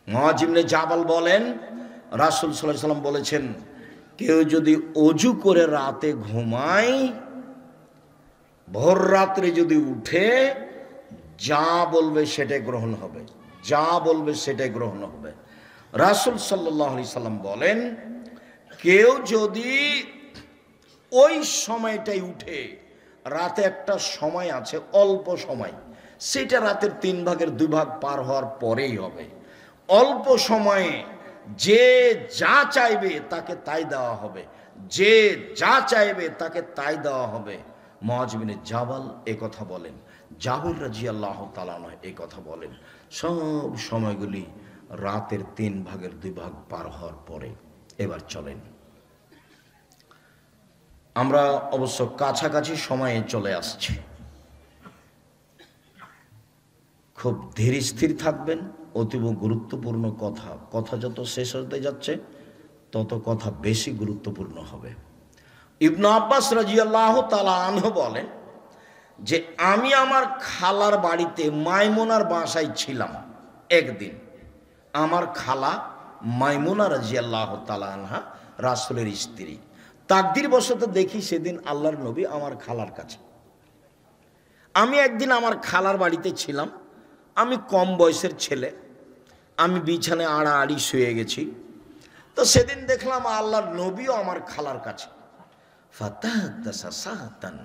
মুআয ইবনে জাবাল বলেন, রাসূল সাল্লাল্লাহু আলাইহি সাল্লাম বলেছেন, কেউ যদি অজু করে রাতে ঘুমায়, ভোর রাত্রে যদি উঠে, যা বলবে সেটাই গ্রহণ হবে, যা বলবে সেটাই গ্রহণ হবে। রাসূল সাল্লাল্লাহু আলাইহি সাল্লাম বলেন, কেউ যদি ওই সময়টাই উঠে, রাতে একটা সময় আছে অল্প সময়, সেটা রাতের 3 ভাগের 2 ভাগ পার হওয়ার পরেই হবে। অল্প সময়ে যে যা চাইবে তাকে তাই দেওয়া হবে, যে যা চাইবে তাকে তাই দেওয়া হবে। মুআয ইবনে জাবাল এই কথা বলেন, জাবির রাদিয়াল্লাহু তাআলা আনহু এই কথা বলেন। সব সময়গুলি রাতের 3 ভাগের 2 ভাগ পার হওয়ার পরে। এবার চলেন, আমরা অবশ্য কাছাকাছি সময়ে চলে আসছি। খুব ধীর স্থির থাকবেন, অতীব গুরুত্বপূর্ণ কথা। কথা যত শেষ হতে যাচ্ছে তত কথা বেশি গুরুত্বপূর্ণ হবে। ইবনে আব্বাস রাদিয়াল্লাহু তাআলা আনহু বলেন যে আমি আমার খালার বাড়িতে মাইমুনার বাসায় ছিলাম একদিন। আমার খালা মাইমুনা রাদিয়াল্লাহু তাআলা আনহা রাসূলের স্ত্রী। তাকদীর বশত দেখি সেদিন আল্লাহর নবী আমার খালার কাছে। আমি একদিন আমার খালার বাড়িতে ছিলাম, আমি কম বয়সের ছেলে, আমি বিছানায় আড়াআড়ি শুয়ে গেছি। তো সেদিন দেখলাম আল্লাহর নবীও আমার খালার কাছে। ফাতাহাদ্দাসা সাহাতান,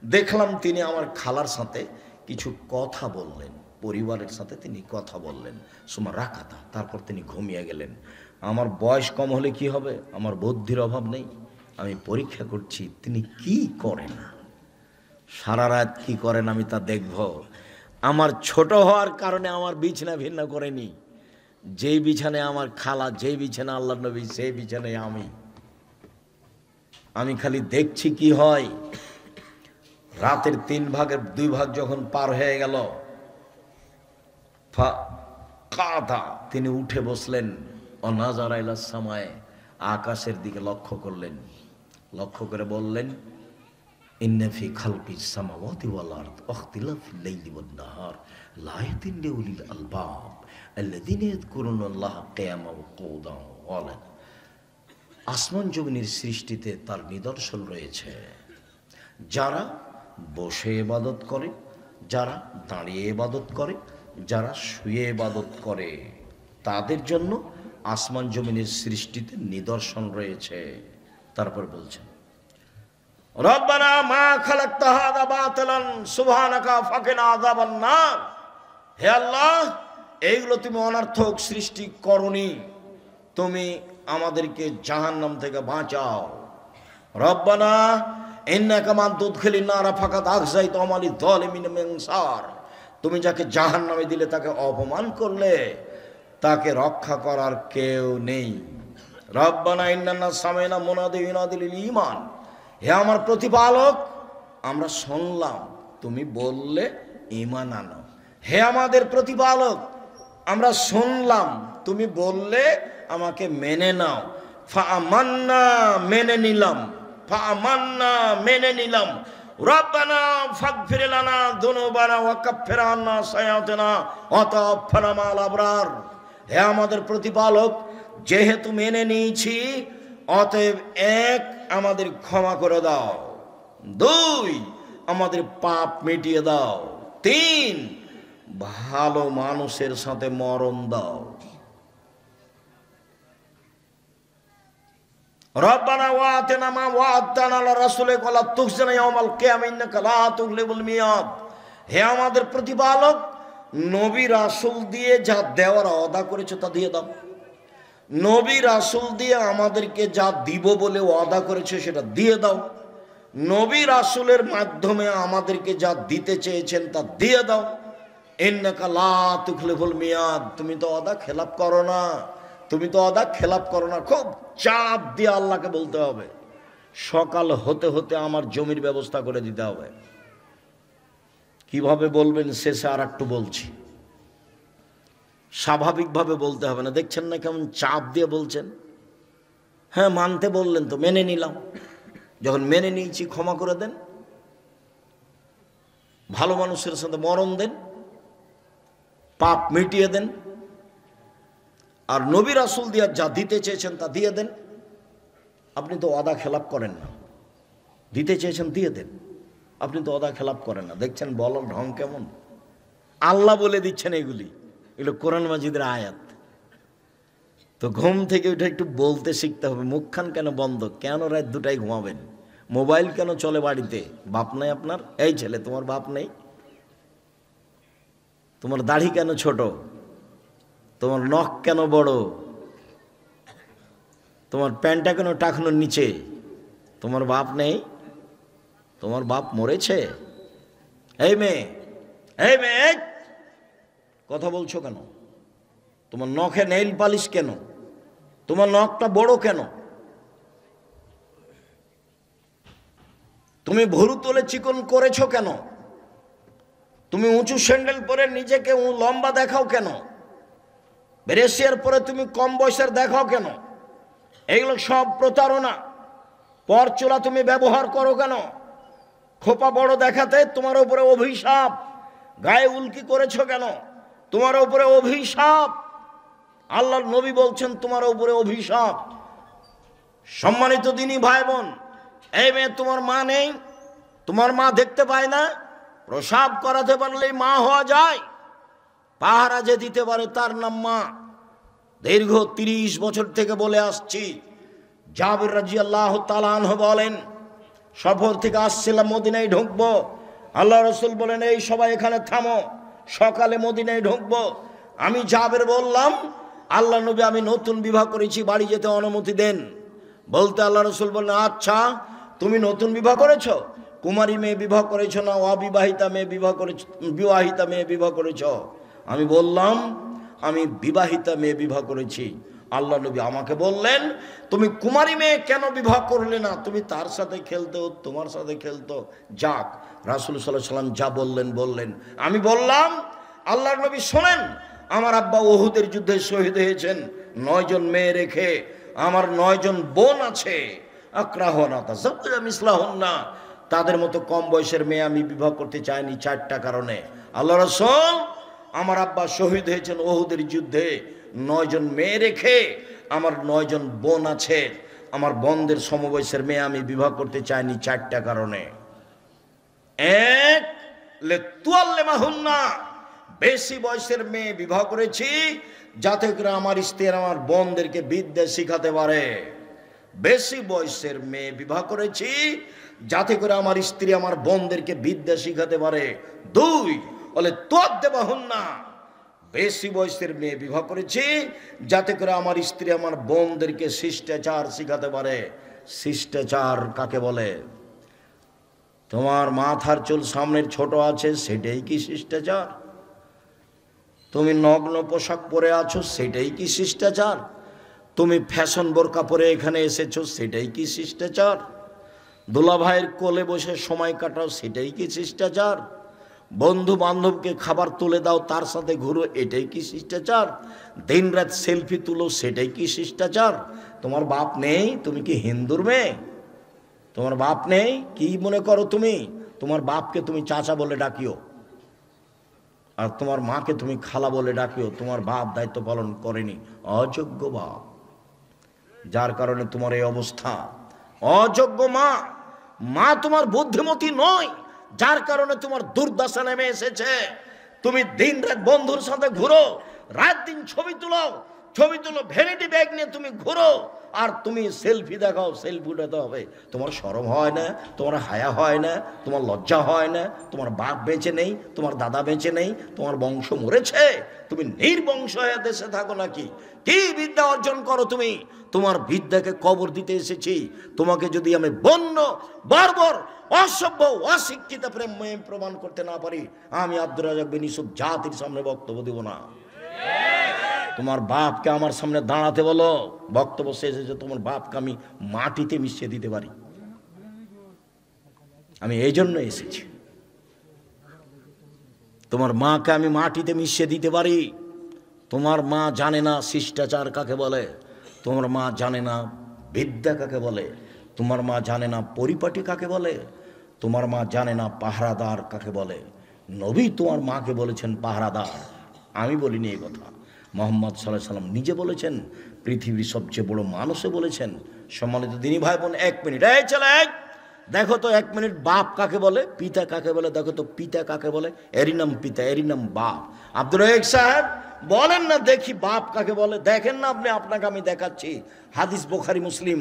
দেখলাম তিনি আমার খালার সাথে কিছু কথা বললেন, পরিবারের সাথে তিনি কথা বললেন। সুমা রাকাতা, তারপর তিনি ঘুমিয়ে গেলেন। আমার বয়স কম হলে কি হবে, আমার বুদ্ধির অভাব নেই, আমি পরীক্ষা করছি তিনি কি করেন, সারা রাত কি করেন আমি তা দেখব। আমার ছোট হওয়ার কারণে আমার বিছানা ভিন্ন করেনি, যেই বিছানায় আমার খালা, যেই বিছানা আল্লাহর নবী, সেই বিছানায় আমি খালি দেখছি কি হয়। রাতের 3 ভাগের 2 ভাগ যখন পার হয়ে গেল, তিনি উঠে বসলেন, অনাজারা ইলাস সামায়ে, আকাশের দিকে লক্ষ্য করলেন, লক্ষ্য করে বললেন, ইন্না ফি খালকিস সামাওয়াতি ওয়াল আরদ ওয়াখতিলাফিল লাইলি ওয়ান নাহার লায়াতিন লিউলিল আলবাব আল্লাযীনা ইয়াযকুরুনাল্লাহা কিয়ামান ওয়া কুউদান ওয়া আলা। আসমান জমিনের সৃষ্টিতে তার নিদর্শন রয়েছে। যারা বসে ইবাদত করে, যারা দাঁড়িয়ে ইবাদত করে, যারা শুয়ে ইবাদত করে, তাদের জন্য আসমান জমিনের সৃষ্টিতে নিদর্শন রয়েছে। তারপর বলছেন, রব্বানা মা খালাকতা হাযা বাতিলান সুবহানাকা ফাকিনা আযাবান নার, হে আল্লাহ, এইগুলো তুমি অনর্থক সৃষ্টি করনি, তুমি আমাদেরকে জাহান্নাম থেকে বাঁচাও। রব্বানা ইন্নাকা মান তুদখিলিন নারা ফাকাদ আখযাইতা ওয়া লিয যালিমিনা মিন আনসার, তুমি যাকে জাহান্নামে দিলে তাকে অপমান করলে, তাকে রক্ষা করার কেউ নেই। রব্বানা ইন্নানা সামি'না মুনাদি ইউনাদি লিল ঈমান, হে আমার প্রতিপালক, আমরা শুনলাম তুমি বললে ঈমান আনো। হে আমাদের প্রতিপালক, আমরা শুনলাম, তুমি বললে আমাকে মেনে নাও। ফাআমান্না, মেনে নিলাম। ফাআমান্না, মেনে নিলাম। রব্বানা ফাগফির লানা যুনুবানা ওয়া কাফফির আন্না সাইয়্যাতিনা ওয়া তাওফানা মা'আল আবরার। হে আমাদের প্রতিপালক, যেহেতু মেনে নিয়েছি, অতএব এক, আমাদের ক্ষমা করে দাও। দুই, আমাদের পাপ মিটিয়ে দাও। তিন, ভালো মানুষের সাথে মরণ দাও। রব্বানা ওয়া আতিনা মা ওয়া'আদতানা আলা রাসূলিকা ওয়া লা তুখজিনা ইয়াওমাল কিয়ামাহ ইন্নাকা লা তুখলিফুল মিয়াদ। হে আমাদের প্রতিপালক, নবী রাসূল দিয়ে যা দেওয়ার ওয়াদা করেছো তা দিয়ে দাও। নবী রাসূল দিয়ে আমাদেরকে যা দিব বলে ওয়াদা করেছো সেটা দিয়ে দাও। নবী রাসূলের মাধ্যমে আমাদেরকে যা দিতে চেয়েছেন তা দিয়ে দাও। ইন্নাকা লা তুখলিফুল মিয়াদ, তুমি তো ওয়াদা খেলাপ করো না, তুমি তো ওয়াদা খেলাপ করো না। খুব চাপ দিয়ে আল্লাহকে বলতে হবে, সকাল হতে হতে আমার জমির ব্যবস্থা করে দিতে হবে। কিভাবে বলবেন শেষে আর একটু বলছি, স্বাভাবিকভাবে বলতে হবে না। দেখছেন না কেমন চাপ দিয়ে বলছেন? হ্যাঁ, মানতে বললেন তো, মেনে নিলাম। যখন মেনে নিয়েছি, ক্ষমা করে দেন, ভালো মানুষের সাথে মরণ দেন, পাপ মিটিয়ে দেন, আর নবী রাসূল দিয়ে যা দিতে চেয়েছেন তা দিয়ে দেন। আপনি তো ওয়াদা খেলাপ করেন না, দিতে চেয়েছেন দিয়ে দেন, আপনি তো ওয়াদা খেলাপ করেন না। দেখছেন বলার ঢং কেমন? আল্লাহ বলে দিচ্ছেন এগুলি, এগুলো কোরআন মাজিদের আয়াত। তো ঘুম থেকে উঠে একটু বলতে শিখতে হবে। মুখখান কেন বন্ধ? কেন রাত দুটায় ঘুমাবেন? মোবাইল কেন চলে বাড়িতে? বাপ নাই আপনার? এই ছেলে, তোমার বাপ নেই? তোমার দাড়ি কেন ছোট? তোমার নখ কেন বড়? তোমার প্যান্টটা কেন টাকনোর নিচে? তোমার বাপ নেই? তোমার বাপ মরেছে? এই মেয়ে, এই মেয়ে, কথা বলছো কেন? তোমার নখে নেইল পালিশ কেন? তোমার নখটা বড় কেন? তুমি ভুরু তুলে চিকন করেছো কেন? তুমি উঁচু স্যান্ডেল পরে নিজেকে লম্বা দেখাও কেন? ব্রেসিয়ার পরে তুমি কম বয়সের দেখাও কেন? এগুলো সব প্রতারণা। পরচুলা তুমি ব্যবহার করো কেন? খোপা বড় দেখাতে তোমার উপরে অভিশাপ। গায়ে উল্কি করেছো কেন? তোমার উপরে অভিশাপ। আল্লাহর নবী বলছেন তোমার উপরে অভিশাপ। সম্মানিত দিনী ভাই বোন, এই মেয়ে, তোমার মা নেই? তোমার মা দেখতে পায় না? প্রসাব করাতে পারলেই মা হওয়া যায়। পাহারা যে দিতে পারে তার নাম মা। দীর্ঘ 30 বছর থেকে বলে আসছি। জাবের রাদিয়াল্লাহু তাআলা আনহু বলেন, সফর থেকে আসছিলাম, মদিনায় ঢুকবো। আল্লাহ রাসূল বলেন, এই সবাই এখানে থামো, সকালে মদিনায় ঢুকবো। আমি জাবের বললাম, আল্লাহ নবী, আমি নতুন বিবাহ করেছি, বাড়ি যেতে অনুমতি দেন। বলতে আল্লাহ রাসূল বললেন, আচ্ছা, তুমি নতুন বিবাহ করেছো? কুমারী মেয়ে বিবাহ করেছো না অবিবাহিতা মেয়ে বিবাহ করেছো? বিবাহিতা মেয়ে বিবাহ করেছো? আমি বললাম, আমি বিবাহিতা মেয়ে বিবাহ করেছি। আল্লাহ নবী আমাকে বললেন, তুমি কুমারী মেয়ে কেন বিবাহ করলে না? তুমি তার সাথে খেলতো, তোমার সাথে খেলতো। যাক, রাসূল সাল্লাল্লাহু আলাইহি ওয়াসাল্লাম যা বললেন। আমি বললাম, আল্লাহর নবী শোনেন, আমার আব্বা উহুদের যুদ্ধে শহীদ হয়েছেন 9 জন মেয়ে রেখে। আমার 9 জন বোন আছে। আকরাহুনা তাযাওয়াজা মিসলাহুন্না, তাদের মতো কম বয়সের মেয়ে আমি বিবাহ করতে চাইনি 4টা কারণে। আল্লাহ রাসূল, আমার আব্বা শহীদ হয়েছেন উহুদের যুদ্ধে 9 জন মেয়ে রেখে। আমার 9 জন বোন আছে, আমার বোনদের সমবয়সের মেয়ে আমি বিবাহ করতে চাইনি 4টা কারণে। এক, লিতুআল্লিমাহুন্না, বেশি বয়সের মেয়ে বিবাহ করেছি যাতে করে আমার স্ত্রী আমার বোনদেরকে বিদ্যা শিখাতে পারে। বেশি বয়সের মেয়ে বিবাহ করেছি যাতে করে আমার স্ত্রী আমার বোনদেরকে বিদ্যা শিখাতে পারে। 2, বলে তুআদ্দিবাহুন্না, বেশি বয়সের মেয়ে বিবাহ করেছি যাতে করে আমার স্ত্রী আমার বোনদেরকে শিষ্টাচার শিখাতে পারে। শিষ্টাচার কাকে বলে? তোমার মাথার চুল সামনের ছোট আছে, সেটাই কি শিষ্টাচার? তুমি নগ্ন পোশাক পরে আছো, সেটাই কি শিষ্টাচার? তুমি ফ্যাশন বোরকা পরে এখানে এসেছো, সেটাই কি শিষ্টাচার? দুলা ভাইয়ের কোলে বসে সময় কাটাও, সেটাই কি শিষ্টাচার? বন্ধু বান্ধবকে খাবার তুলে দাও, তার সাথে ঘুরো, এটাই কি শিষ্টাচার? দিন রাত সেলফি তুলো, সেটাই কি শিষ্টাচার? তোমার বাপ নেই? তুমি কি হিন্দুর মেয়ে? তোমার বাপ নেই? কি মনে করো তুমি? তোমার বাপকে তুমি চাচা বলে ডাকিও, আর তোমার মাকে তুমি খালা বলে ডাকিও। তোমার বাপ দায়িত্ব পালন করেনি, অযোগ্য বাপ, যার কারণে তোমার এই অবস্থা। অযোগ্য মা, মা তোমার বুদ্ধিমতী নয়, যার কারণে তোমার দুর্দশা নেমে এসেছে। তুমি দিন রাত বন্ধুর সাথে ঘুরো, রাত দিন ছবি তুলো, ভ্যানিটি ব্যাগ নিয়ে তুমি ঘুরো, আর তুমি সেলফি দেখাও, সেলফি উঠাতে হবে। তোমার শরম হয় না? তোমার হায়া হয় না? তোমার লজ্জা হয় না? তোমার বাপ বেঁচে নেই? তোমার দাদা বেঁচে নেই? তোমার বংশ মরেছে? তুমি নির্বংশ হয়ে দেশে থাকো নাকি? কি বিদ্যা অর্জন করো তুমি? তোমার বিদ্যাকে কবর দিতে এসেছি। তোমাকে যদি আমি বন্য, বর্বর, অসভ্য, অশিক্ষিত প্রেম প্রমাণ করতে না পারি, আমি আব্দুর রাজ্জাক বিন ইউসুফ জাতির সামনে বক্তব্য দেব না। তোমার বাপকে আমার সামনে দাঁড়াতে বলো, বক্তব্য শেষে যে তোমার বাপকে আমি মাটিতে মিশিয়ে দিতে পারি। আমি এই জন্য এসেছি, তোমার মাকে আমি মাটিতে মিশিয়ে দিতে পারি। তোমার মা জানে না শিষ্টাচার কাকে বলে, তোমার মা জানে না বিদ্যা কাকে বলে, তোমার মা জানে না পরিপাটি কাকে বলে, তোমার মা জানে না পাহারাদার কাকে বলে। নবী তোমার মাকে বলেছেন পাহারাদার, আমি বলিনি এই কথা। মোহাম্মদ সাল্লাল্লাহু আলাইহি সাল্লাম নিজে বলেছেন, পৃথিবীর সবচেয়ে বড় মানুষে বলেছেন। সম্মানিত দিনী ভাই বোন, 1 মিনিট, এই চলে দেখো তো 1 মিনিট, বাপ কাকে বলে, পিতা কাকে বলে দেখো তো। পিতা কাকে বলে? এরই নাম পিতা, এরই নাম বাপ। আব্দুর রাজ্জাক সাহেব বলেন না দেখি বাপ কাকে বলে। দেখেন না আপনি, আপনাকে আমি দেখাচ্ছি। হাদিস বুখারী মুসলিম।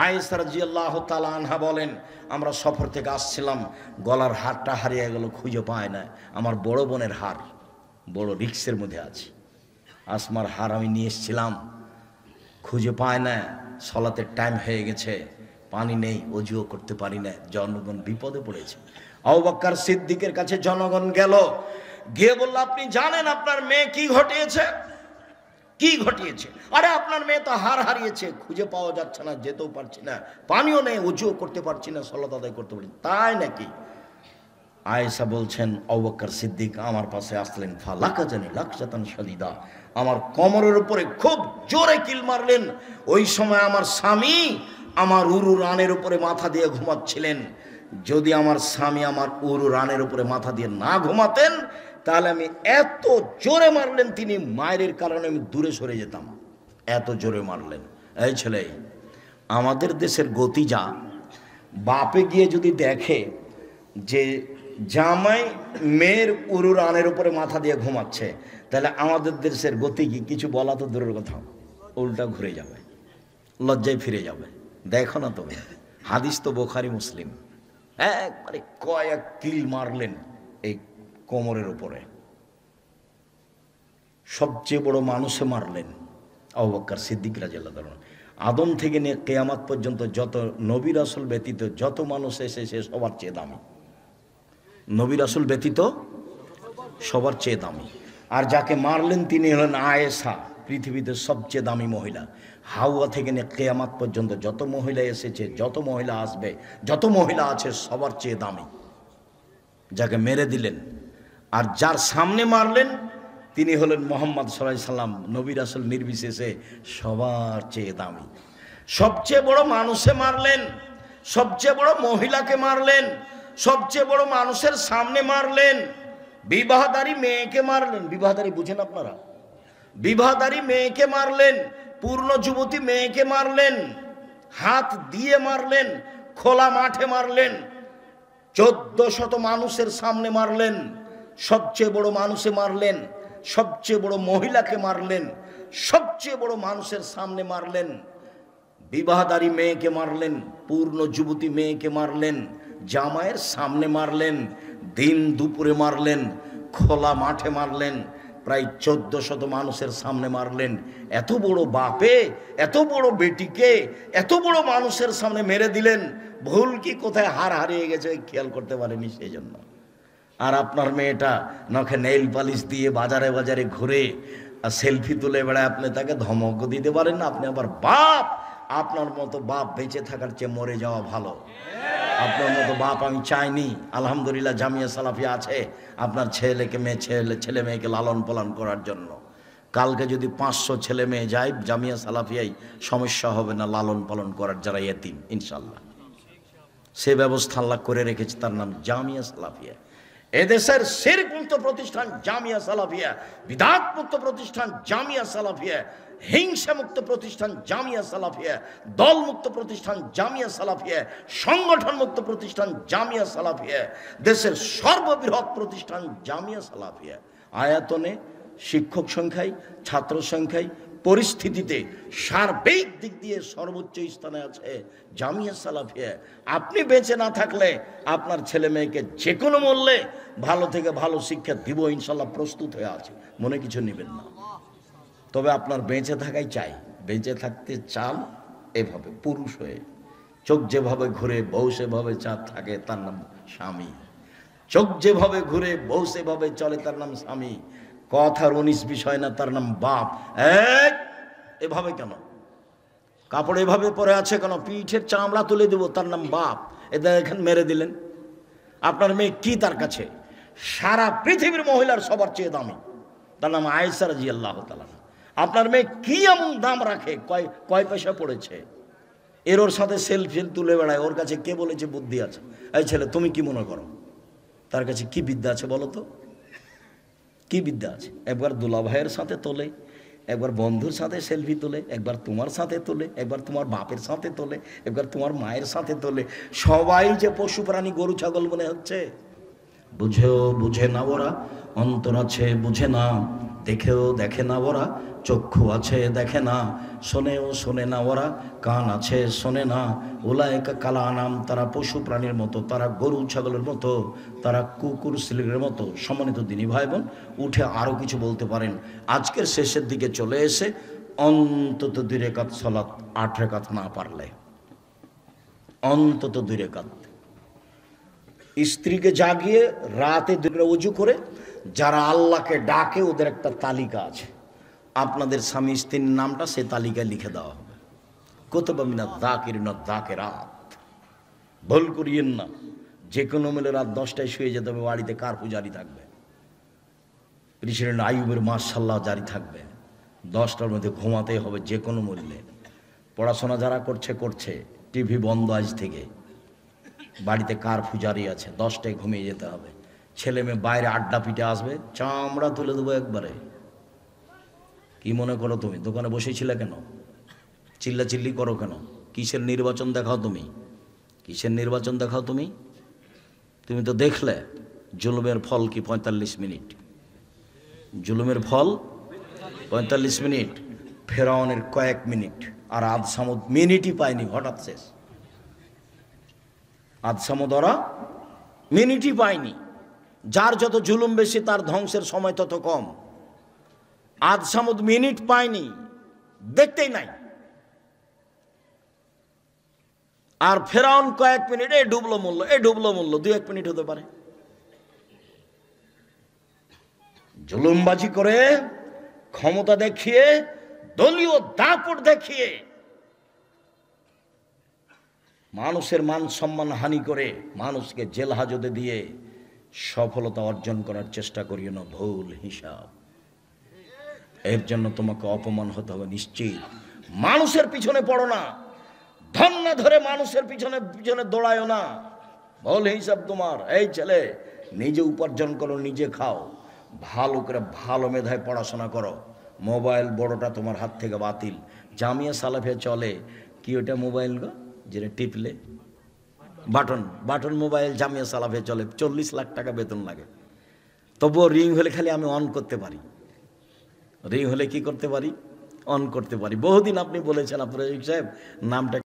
আয়েশা রাদিয়াল্লাহু তাআলা আনহা বলেন, আমরা সফর থেকে আসছিলাম, গলার হারটা হারিয়ে গেল, খুঁজে পায় না। আমার বড় বোনের হার বড় রিক্সের মধ্যে আছে, আসমার হার আমি নিয়ে এসেছিলাম, খুঁজে পায় না। সলাতের টাইম হয়ে গেছে, পানি নেই, অজুও করতে পারি না, জনগণ বিপদে পড়েছে। আবু বকর সিদ্দিকের কাছে জনগণ গেল, গিয়ে বলল, আপনি জানেন আপনার মেয়ে কি ঘটিয়েছে? কি ঘটিয়েছে? আরে আপনার মেয়ে তো হার হারিয়েছে, খুঁজে পাওয়া যাচ্ছে না, যেতেও পারছি না, পানিও নেই, অজুও করতে পারছি না, সলাত আদায় করতে পারি। তাই নাকি? আয়েশা বলছেন, আবু বকর সিদ্দিক আমার পাশে আসলেন, ফালাকা জানি লাকসাতান শাদীদা, আমার কোমরের উপরে খুব জোরে কিল মারলেন। ওই সময় আমার স্বামী আমার উরু রানের উপরে মাথা দিয়ে ঘুমাচ্ছিলেন। যদি আমার স্বামী আমার উরু রানের উপরে মাথা দিয়ে না ঘুমাতেন, তাহলে আমি এত জোরে মারলেন, তিনি মায়ের কারণে আমি দূরে সরে যেতাম, এত জোরে মারলেন। এই ছেলে, আমাদের দেশের গতি যা, বাপে গিয়ে যদি দেখে যে জামাই মেয়ের উরু রানের উপরে মাথা দিয়ে ঘুমাচ্ছে, তাহলে আমাদের দেশের গতি কি? কিছু বলা তো দূরের কথা, উল্টা ঘুরে যাবে, লজ্জায় ফিরে যাবে। দেখো না তুমি, হাদিস তো বুখারী মুসলিম। একবারে কয়েক কিল মারলেন এই কোমরের উপরে, সবচেয়ে বড় মানুষে মারলেন আবু বকর সিদ্দিক রাদিয়াল্লাহু তাআলা। আদম থেকে নিয়ে কিয়ামত পর্যন্ত যত নবী রাসূল ব্যতীত যত মানুষ এসেছে সবার চেয়ে দামি, নবী রাসূল ব্যতীত সবার চেয়ে দামি। আর যাকে মারলেন তিনি হলেন আয়েশা, পৃথিবীতে সবচেয়ে দামি মহিলা। হাওয়া থেকে নিয়ে কিয়ামত পর্যন্ত যত মহিলা এসেছে, যত মহিলা আসবে, যত মহিলা আছে, সবার চেয়ে দামি, যাকে মেরে দিলেন। আর যার সামনে মারলেন তিনি হলেন মুহাম্মদ সাল্লাল্লাহু আলাইহি সাল্লাম, নবী রাসূল নির্বিশেষে সবার চেয়ে দামি। সবচেয়ে বড় মানুষে মারলেন, সবচেয়ে বড় মহিলাকে মারলেন, সবচেয়ে বড় মানুষের সামনে মারলেন। বিবাহদারী মেয়েকে মারলেন। বিবাহদারী বুঝেন আপনারা? বিবাহদারী মেয়েকে মারলেন, পূর্ণ যুবতী মেয়েকে মারলেন, হাত দিয়ে মারলেন, খোলা মাঠে মারলেন, 1400 মানুষের সামনে মারলেন। সবচেয়ে বড় মানুষে মারলেন, সবচেয়ে বড় মহিলাকে মারলেন, সবচেয়ে বড় মানুষের সামনে মারলেন। বিবাহদারী মেয়েকে মারলেন, পূর্ণ যুবতী মেয়েকে মারলেন, জামাইয়ের সামনে মারলেন, দিন দুপুরে মারলেন, খোলা মাঠে মারলেন, প্রায় 1400 মানুষের সামনে মারলেন। এত বড় বাপে এত বড় বেটিকে এত বড় মানুষের সামনে মেরে দিলেন। ভুল কি কোথায় হার হারিয়ে গেছে খেয়াল করতে পারেনি, সেই জন্য। আর আপনার মেয়েটা নখে নেইল পালিশ দিয়ে বাজারে বাজারে ঘুরে আর সেলফি তুলে বেড়ায়, আপনি তাকে ধমক দিতে পারেন না? আপনি আবার বাপ, আপনার মতো বাপ বেঁচে থাকার চেয়ে মরে যাওয়া ভালো। আপনার মতো বাপ আমি চাইনি। আলহামদুলিল্লাহ জামিয়া সালাফিয়া আছে আপনার ছেলে মেয়েকে লালন পালন করার জন্য। কালকে যদি 500 ছেলে মেয়ে যায় জামিয়া সালাফিয়াই, সমস্যা হবে না লালন পালন করার, যারা ইয়েতিম ইনশাল্লাহ। সে ব্যবস্থা আল্লাহ করে রেখেছে, তার নাম জামিয়া সালাফিয়া। এদেশের শিরক মুক্ত প্রতিষ্ঠান জামিয়া সালাফিয়া, বিদআত মুক্ত প্রতিষ্ঠান জামিয়া সালাফিয়া, হিংসা মুক্ত প্রতিষ্ঠান জামিয়া সালাফিয়া, দল মুক্ত প্রতিষ্ঠান জামিয়া সালাফিয়া, সংগঠন মুক্ত প্রতিষ্ঠান জামিয়া সালাফিয়া, দেশের সর্ববৃহৎ প্রতিষ্ঠান জামিয়া সালাফিয়া। আয়তনে, শিক্ষক সংখ্যায়, ছাত্র সংখ্যায়, পরিস্থিতিতে সার্বিক দিক দিয়ে সর্বোচ্চ স্থানে আছে জামিয়া সালাফিয়া। আপনি বেঁচে না থাকলে আপনার ছেলে মেয়েকে যে কোনো মূল্যে ভালো থেকে ভালো শিক্ষা দিব ইনশাল্লাহ, প্রস্তুত হয়ে আছে, মনে কিছু নেবেন না। তবে আপনার বেঁচে থাকাই চাই। বেঁচে থাকতে চান এভাবে পুরুষ হয়ে, চোখ যেভাবে ঘুরে বউ সেভাবে চাঁদ থাকে, তার নাম স্বামী। চোখ যেভাবে ঘুরে বউ সেভাবে চলে, তার নাম স্বামী। কথার 19 বিষয় না, তার নাম বাপ। এভাবে কেন? কাপড় এভাবে পরে আছে কেন? পিঠের চামড়া তুলে দেবো, তার নাম বাপ। এদের এখানে মেরে দিলেন। আপনার মেয়ে কি তার কাছে? সারা পৃথিবীর মহিলার সবার চেয়ে দামি, তার নাম আয়েশা রাদিয়াল্লাহু তাআলা। আপনার মেয়ে কি এমন দাম রাখে? কয় পয়সা পড়েছে? ওর সাথে সেলফি তুলে বেড়ায়। ওর কাছে কে বলেছে বুদ্ধি আছে? এই ছেলে, তুমি কি মনে করো তার কাছে কি বিদ্যা আছে বলো তো? কি বিদ্যা আছে? একবার দুলা ভাইয়ের সাথে তোলে, একবার বন্ধুর সাথে সেলফি তোলে, একবার তোমার সাথে তোলে, একবার তোমার বাপের সাথে তোলে, একবার তোমার মায়ের সাথে তোলে। সবাই যে পশু প্রাণী, গরু ছাগল মনে হচ্ছে। বুঝেও বুঝে না ওরা, অন্তর আছে বুঝে না, দেখেও দেখে না ওরা, চক্ষু আছে দেখে না, শোনেও শোনে না ওরা, কান আছে শোনে না। উলায়েকা কাল আনাম, তারা পশু প্রাণীর মতো, তারা গরু ছাগলের মতো, তারা কুকুর শিলিগের মতো। সম্মানিত দিনী ভাই বোন, উঠে আরও কিছু বলতে পারেন। আজকের শেষের দিকে চলে এসে অন্তত 2 রাকাত সালাত, 8 রাকাত না পারলে অন্তত 2 রাকাত। স্ত্রীকে জাগিয়ে রাতে 2 ওযু করে যারা আল্লাহকে ডাকে, ওদের একটা তালিকা আছে। আপনাদের স্বামী স্ত্রীর নামটা সে তালিকায় লিখে দেওয়া হবে। কুতুবা মিনাত যাকিরিন ওয়াদ যাকিরাত। ভুল করিয়েন না, যে কোনো মিলে রাত 10টায় শুয়ে যেতে হবে। বাড়িতে কারফিউ জারি থাকবে, প্রেসিডেন্ট আইয়ুবের মাশাআল্লাহ জারি থাকবে। 10টার মধ্যে ঘুমাতেই হবে যে কোনো মূল্যে। পড়াশোনা যারা করছে, টিভি বন্ধ আজ থেকে। বাড়িতে কারফিউ জারি আছে, 10টায় ঘুমিয়ে যেতে হবে। ছেলে মেয়ে বাইরে আড্ডা পিটে আসবে, চামড়া তুলে দেবো একবারে। কি মনে করো তুমি? দোকানে বসেছিলে কেন? চিল্লাচিল্লি করো কেন? কিসের নির্বাচন দেখাও তুমি? কিসের নির্বাচন দেখাও তুমি? তুমি তো দেখলে জুলুমের ফল কি 45 মিনিট। জুলুমের ফল 45 মিনিট, ফেরাউনের কয়েক মিনিট। আর আদ সামুদ মিনিটই পায়নি, হঠাৎ শেষ। আদ সামুদ ওরা মিনিটই পায়নি। যার যত জুলুম বেশি, তার ধ্বংসের সময় তত কম। আদ সামুদ মিনিট পায়নি, দেখতেই নাই। আর ফেরাউন কয়েক মিনিট, এ ডুবলো মূল্য 2-1 মিনিট হতে পারে। জুলুমবাজি করে, ক্ষমতা দেখিয়ে, দলীয় দাপট দেখিয়ে, মানুষের মান সম্মান হানি করে, মানুষকে জেল হাজতে দিয়ে সফলতা অর্জন করার চেষ্টা করিও না। ভুল হিসাব। এর জন্য তোমাকে অপমান হতে হবে নিশ্চিত। মানুষের পিছনে পড়ো না, ধন না ধরে মানুষের পিছনে দৌড়ায়ও না। ভুল হিসাব তোমার। এই ছেলে, নিজে উপার্জন করো, নিজে খাও, ভালো করে ভালো মেধায় পড়াশোনা করো। মোবাইল বড়টা তোমার হাত থেকে বাতিল। জামিয়া সালাফিয়া চলে কি ওটা মোবাইল গো, যেটা টিপলে বাটন মোবাইল। জামিয়া সালাফিয়া চলে, 40 লাখ টাকা বেতন লাগে। তবুও রিং হলে খালি আমি অন করতে পারি। রিং হলে কি করতে পারি? অন করতে পারি। বহুদিন আপনি বলেছেন আপনার সাহেব নামটা